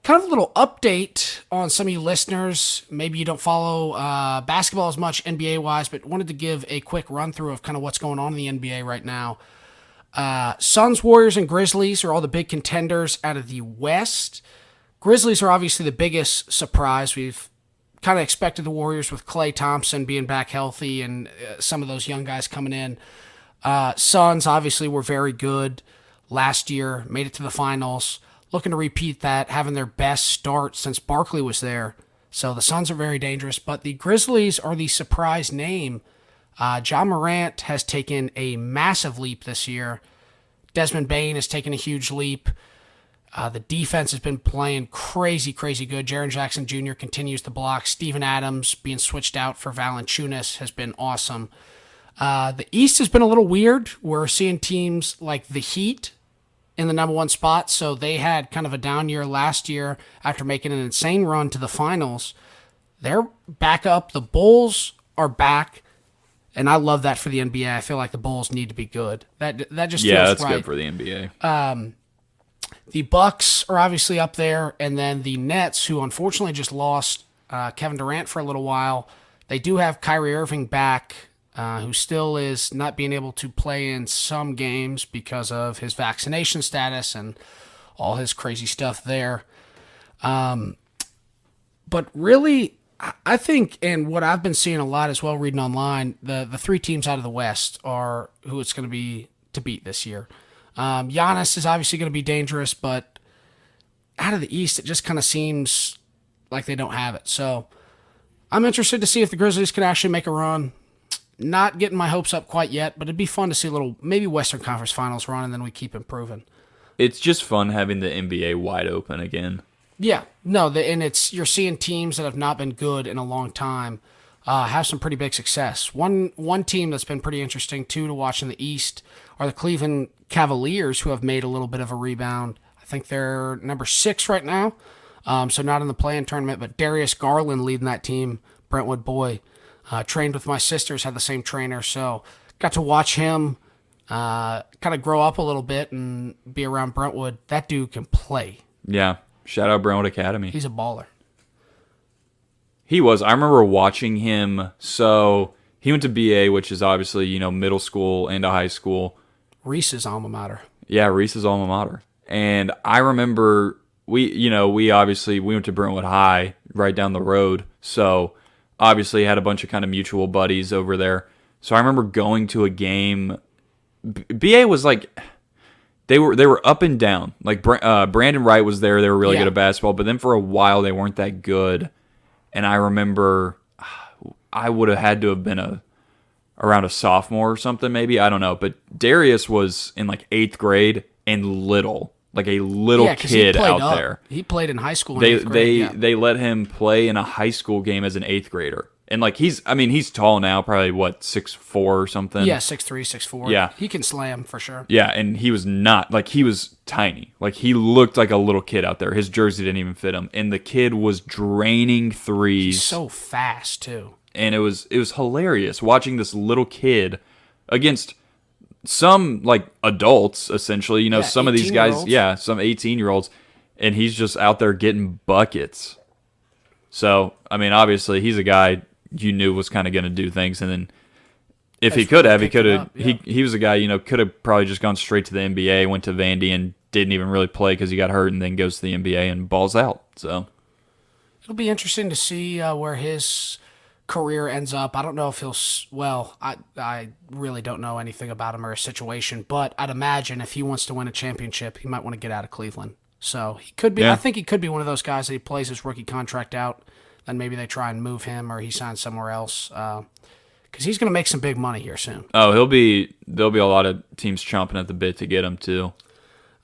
Kind of a little update on some of you listeners. Maybe you don't follow basketball as much NBA-wise, but wanted to give a quick run-through of kind of what's going on in the NBA right now. Suns, Warriors, and Grizzlies are all the big contenders out of the West. Grizzlies are obviously the biggest surprise. We've kind of expected the Warriors with Klay Thompson being back healthy and some of those young guys coming in. Suns obviously were very good last year, made it to the finals. Looking to repeat that, having their best start since Barkley was there. So the Suns are very dangerous, but the Grizzlies are the surprise name. John Morant has taken a massive leap this year. Desmond Bane has taken a huge leap. The defense has been playing crazy, crazy good. Jaren Jackson Jr. continues to block. Steven Adams being switched out for Valanciunas has been awesome. The East has been a little weird. We're seeing teams like the Heat in the number one spot, so they had kind of a down year last year after making an insane run to the finals. They're back up. The Bulls are back, and I love that for the NBA. I feel like the Bulls need to be good. That just feels that's right. good for the NBA. The Bucs are obviously up there, and then the Nets, who unfortunately just lost Kevin Durant for a little while. They do have Kyrie Irving back, who still is not being able to play in some games because of his vaccination status and all his crazy stuff there. But really, I think, and what I've been seeing a lot as well, reading online, the three teams out of the West are who it's going to be to beat this year. Giannis is obviously going to be dangerous, but out of the East, it just kind of seems like they don't have it. So I'm interested to see if the Grizzlies can actually make a run. Not getting my hopes up quite yet, but it'd be fun to see a little, maybe Western Conference Finals run, and then we keep improving. It's just fun having the NBA wide open again. Yeah, no, and you're seeing teams that have not been good in a long time have some pretty big success. One team that's been pretty interesting, too, to watch in the East are the Cleveland Cavaliers, who have made a little bit of a rebound. I think they're number 6 right now, so not in the play-in tournament, but Darius Garland leading that team, Brentwood boy. Trained with my sisters, had the same trainer, so got to watch him kind of grow up a little bit and be around Brentwood. That dude can play. Yeah. Shout out Brentwood Academy. He's a baller. He was. I remember watching him. So he went to BA, which is obviously, middle school and a high school. Reese's alma mater. Yeah, Reese's alma mater. And I remember we went to Brentwood High right down the road. So obviously had a bunch of kind of mutual buddies over there. So I remember going to a game. BA was like, they were up and down. Like Brandon Wright was there. They were really good at basketball. But then for a while, they weren't that good. And I remember I would have had to have been around a sophomore or something maybe. I don't know. But Darius was in like 8th grade and little. Like a little kid out there. He played in high school in 8th grade. They let him play in a high school game as an 8th grader. And like he's tall now, probably 6'4" or something. Yeah, 6'3", 6'4". Yeah. He can slam for sure. Yeah, and he was not, he was tiny. Like he looked like a little kid out there. His jersey didn't even fit him. And the kid was draining threes. He's so fast too. And it was hilarious watching this little kid against some adults, essentially, some of these guys, some 18-year-olds, and he's just out there getting buckets. So, obviously he's a guy you knew was kind of going to do things, and then if he could have, he was a guy, could have probably just gone straight to the NBA, went to Vandy and didn't even really play because he got hurt, and then goes to the NBA and balls out. So it'll be interesting to see where his career ends up. I don't know if I really don't know anything about him or his situation, but I'd imagine if he wants to win a championship, he might want to get out of Cleveland. So he could be. Yeah. I think he could be one of those guys that he plays his rookie contract out, then maybe they try and move him or he signs somewhere else because he's going to make some big money here soon. Oh, there'll be a lot of teams chomping at the bit to get him too.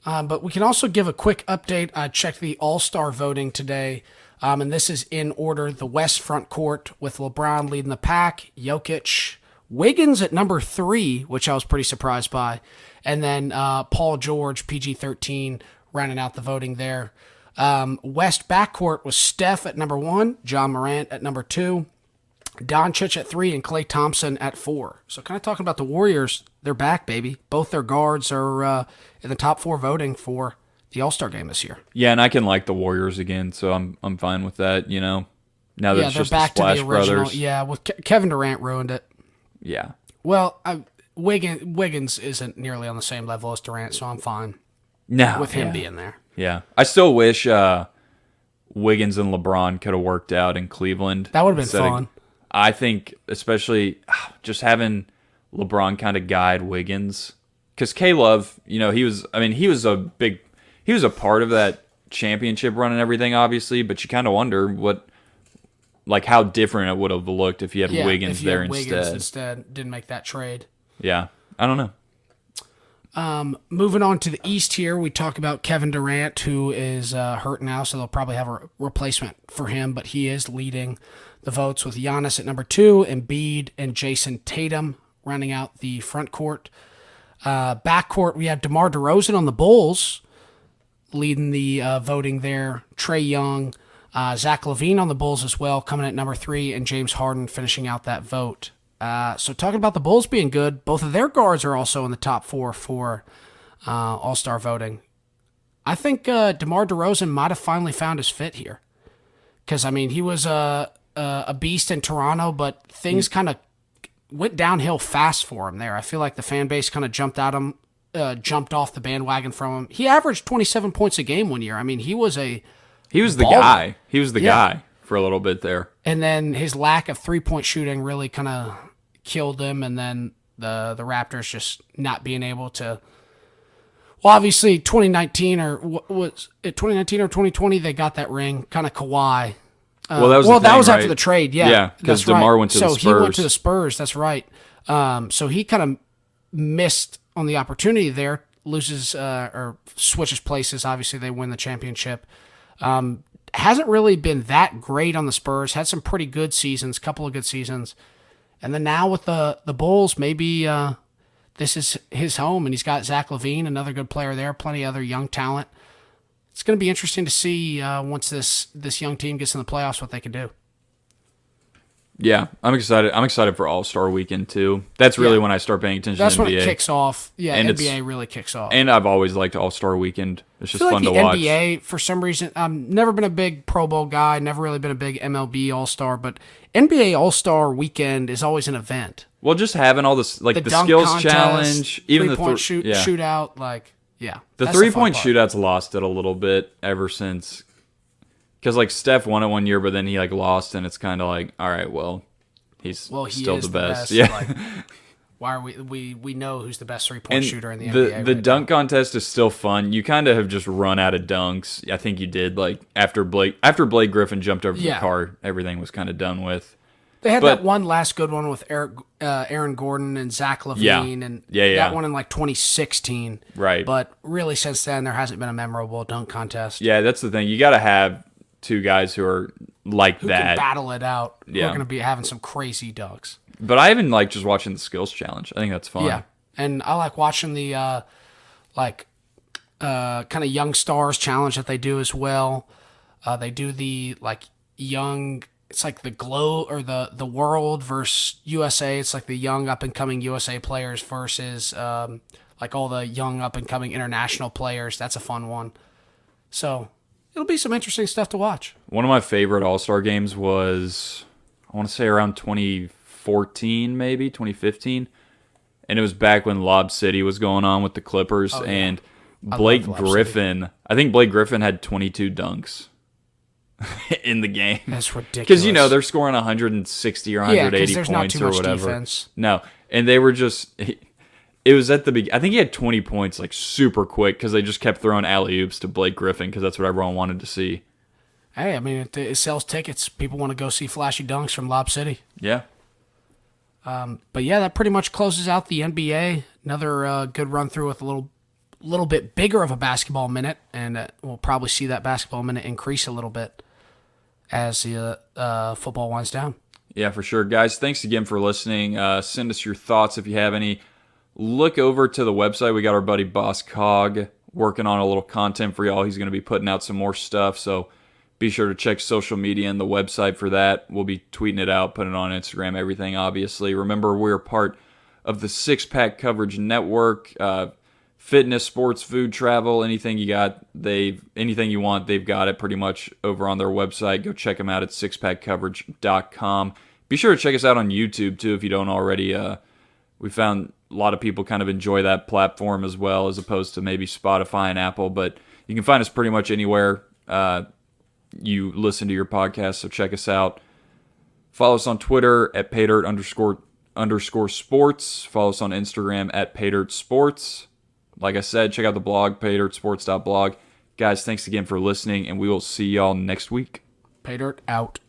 But we can also give a quick update. I checked the All-Star voting today. And this is in order: the West front court with LeBron leading the pack, Jokic, Wiggins at number 3, which I was pretty surprised by, and then Paul George, PG-13, rounding out the voting there. West backcourt was Steph at number 1, John Morant at number 2, Doncic at 3, and Klay Thompson at 4. So kind of talking about the Warriors, they're back, baby. Both their guards are in the top 4 voting for the All-Star game this year. Yeah, and I can like the Warriors again, so I'm fine with that, you know. Now that it's they're just back the Splash to the original. Brothers. Yeah, with Kevin Durant ruined it. Yeah. Well, Wiggins isn't nearly on the same level as Durant, so I'm fine with him being there. Yeah. I still wish Wiggins and LeBron could have worked out in Cleveland. That would have been fun. I think especially just having LeBron kind of guide Wiggins. Because K-Love, you know, he was a part of that championship run and everything, obviously, but you kind of wonder how different it would have looked if you had Wiggins if you there had instead. Wiggins instead didn't make that trade. Yeah, I don't know. Moving on to the East here, we talk about Kevin Durant, who is hurt now, so they'll probably have a replacement for him, but he is leading the votes with Giannis at number 2, Embiid and Jason Tatum rounding out the front court. Backcourt, we have DeMar DeRozan on the Bulls leading the voting there. Trae Young, Zach LaVine on the Bulls as well, coming at number 3, and James Harden finishing out that vote. So talking about the Bulls being good, both of their guards are also in the top 4 for All-Star voting. I think DeMar DeRozan might have finally found his fit here. Because, I mean, he was a beast in Toronto, but things kind of went downhill fast for him there. I feel like the fan base kind of jumped off the bandwagon from him. He averaged 27 points a game one year. I mean, he was the guy. He was the guy for a little bit there. And then his lack of three-point shooting really kind of killed him, and then the Raptors just not being able to. Well, obviously 2019 or 2020 they got that ring, kind of Kawhi. That was after the trade. Yeah, because DeMar went to the Spurs. So he went to the Spurs. That's right. So he kind of missed on the opportunity there. Loses or switches places. Obviously, they win the championship. Hasn't really been that great on the Spurs. Had some pretty good seasons, couple of good seasons, and then now with the Bulls, maybe this is his home, and he's got Zach LaVine, another good player there, plenty of other young talent. It's going to be interesting to see once this young team gets in the playoffs what they can do. Yeah, I'm excited. I'm excited for All-Star Weekend too. That's really when I start paying attention to NBA. That's when it kicks off. Yeah, and NBA really kicks off. And I've always liked All-Star Weekend. It's just fun to watch. NBA, for some reason, I've never been a big Pro Bowl guy, never really been a big MLB All-Star, but NBA All-Star Weekend is always an event. Well, just having all this, like the skills contest, challenge, even the three-point shootout, the three-point shootout's lost it a little bit ever since. Because, like, Steph won it one year, but then he, lost, and it's kind of like, all right, well, he's still the best. Yeah. Why are we know who's the best three-point shooter in the NBA The dunk contest is still fun. You kind of have just run out of dunks. I think you did, after Blake Griffin jumped over the car, everything was kind of done with. They had that one last good one with Aaron Gordon and Zach LaVine, and that one in 2016. Right. But really, since then, there hasn't been a memorable dunk contest. Yeah, that's the thing. You got to have two guys who are like who that. Can battle it out. Yeah. Who are going to be having some crazy dunks. But I even like just watching the skills challenge. I think that's fun. Yeah, and I like watching the kind of young stars challenge that they do as well. They do the young. It's like the glow or the world versus USA. It's like the young up and coming USA players versus all the young up and coming international players. That's a fun one. So it'll be some interesting stuff to watch. One of my favorite All-Star games was, I want to say around 2014, maybe 2015, and it was back when Lob City was going on with the Clippers and Blake Griffin. I think Blake Griffin had 22 dunks in the game. That's ridiculous. Because, they're scoring 160 or 180 there's points not too or much whatever. Defense. No, and they were just... It was at the beginning. I think he had 20 points super quick because they just kept throwing alley-oops to Blake Griffin because that's what everyone wanted to see. Hey, I mean, it sells tickets. People want to go see flashy dunks from Lob City. Yeah. But yeah, that pretty much closes out the NBA. Another good run through with a little bit bigger of a basketball minute, and we'll probably see that basketball minute increase a little bit. as the football winds down. Yeah, for sure. Guys, thanks again for listening. Send us your thoughts if you have any. Look over to the website. We got our buddy Boss Cog working on a little content for y'all. He's going to be putting out some more stuff, so be sure to check social media and the website for that. We'll be tweeting it out, putting it on Instagram, everything, obviously. Remember, we're part of the Six Pack Coverage Network. Fitness, sports, food, travel, anything you got, anything you want, they've got it pretty much over on their website. Go check them out at sixpackcoverage.com. Be sure to check us out on YouTube too if you don't already. We found a lot of people kind of enjoy that platform as well, as opposed to maybe Spotify and Apple. But you can find us pretty much anywhere you listen to your podcast. So check us out. Follow us on Twitter at paydirt_sports. Follow us on Instagram at paydirtsports. Like I said, check out the blog, paydirtsports.blog. Guys, thanks again for listening, and we will see y'all next week. Paydirt out.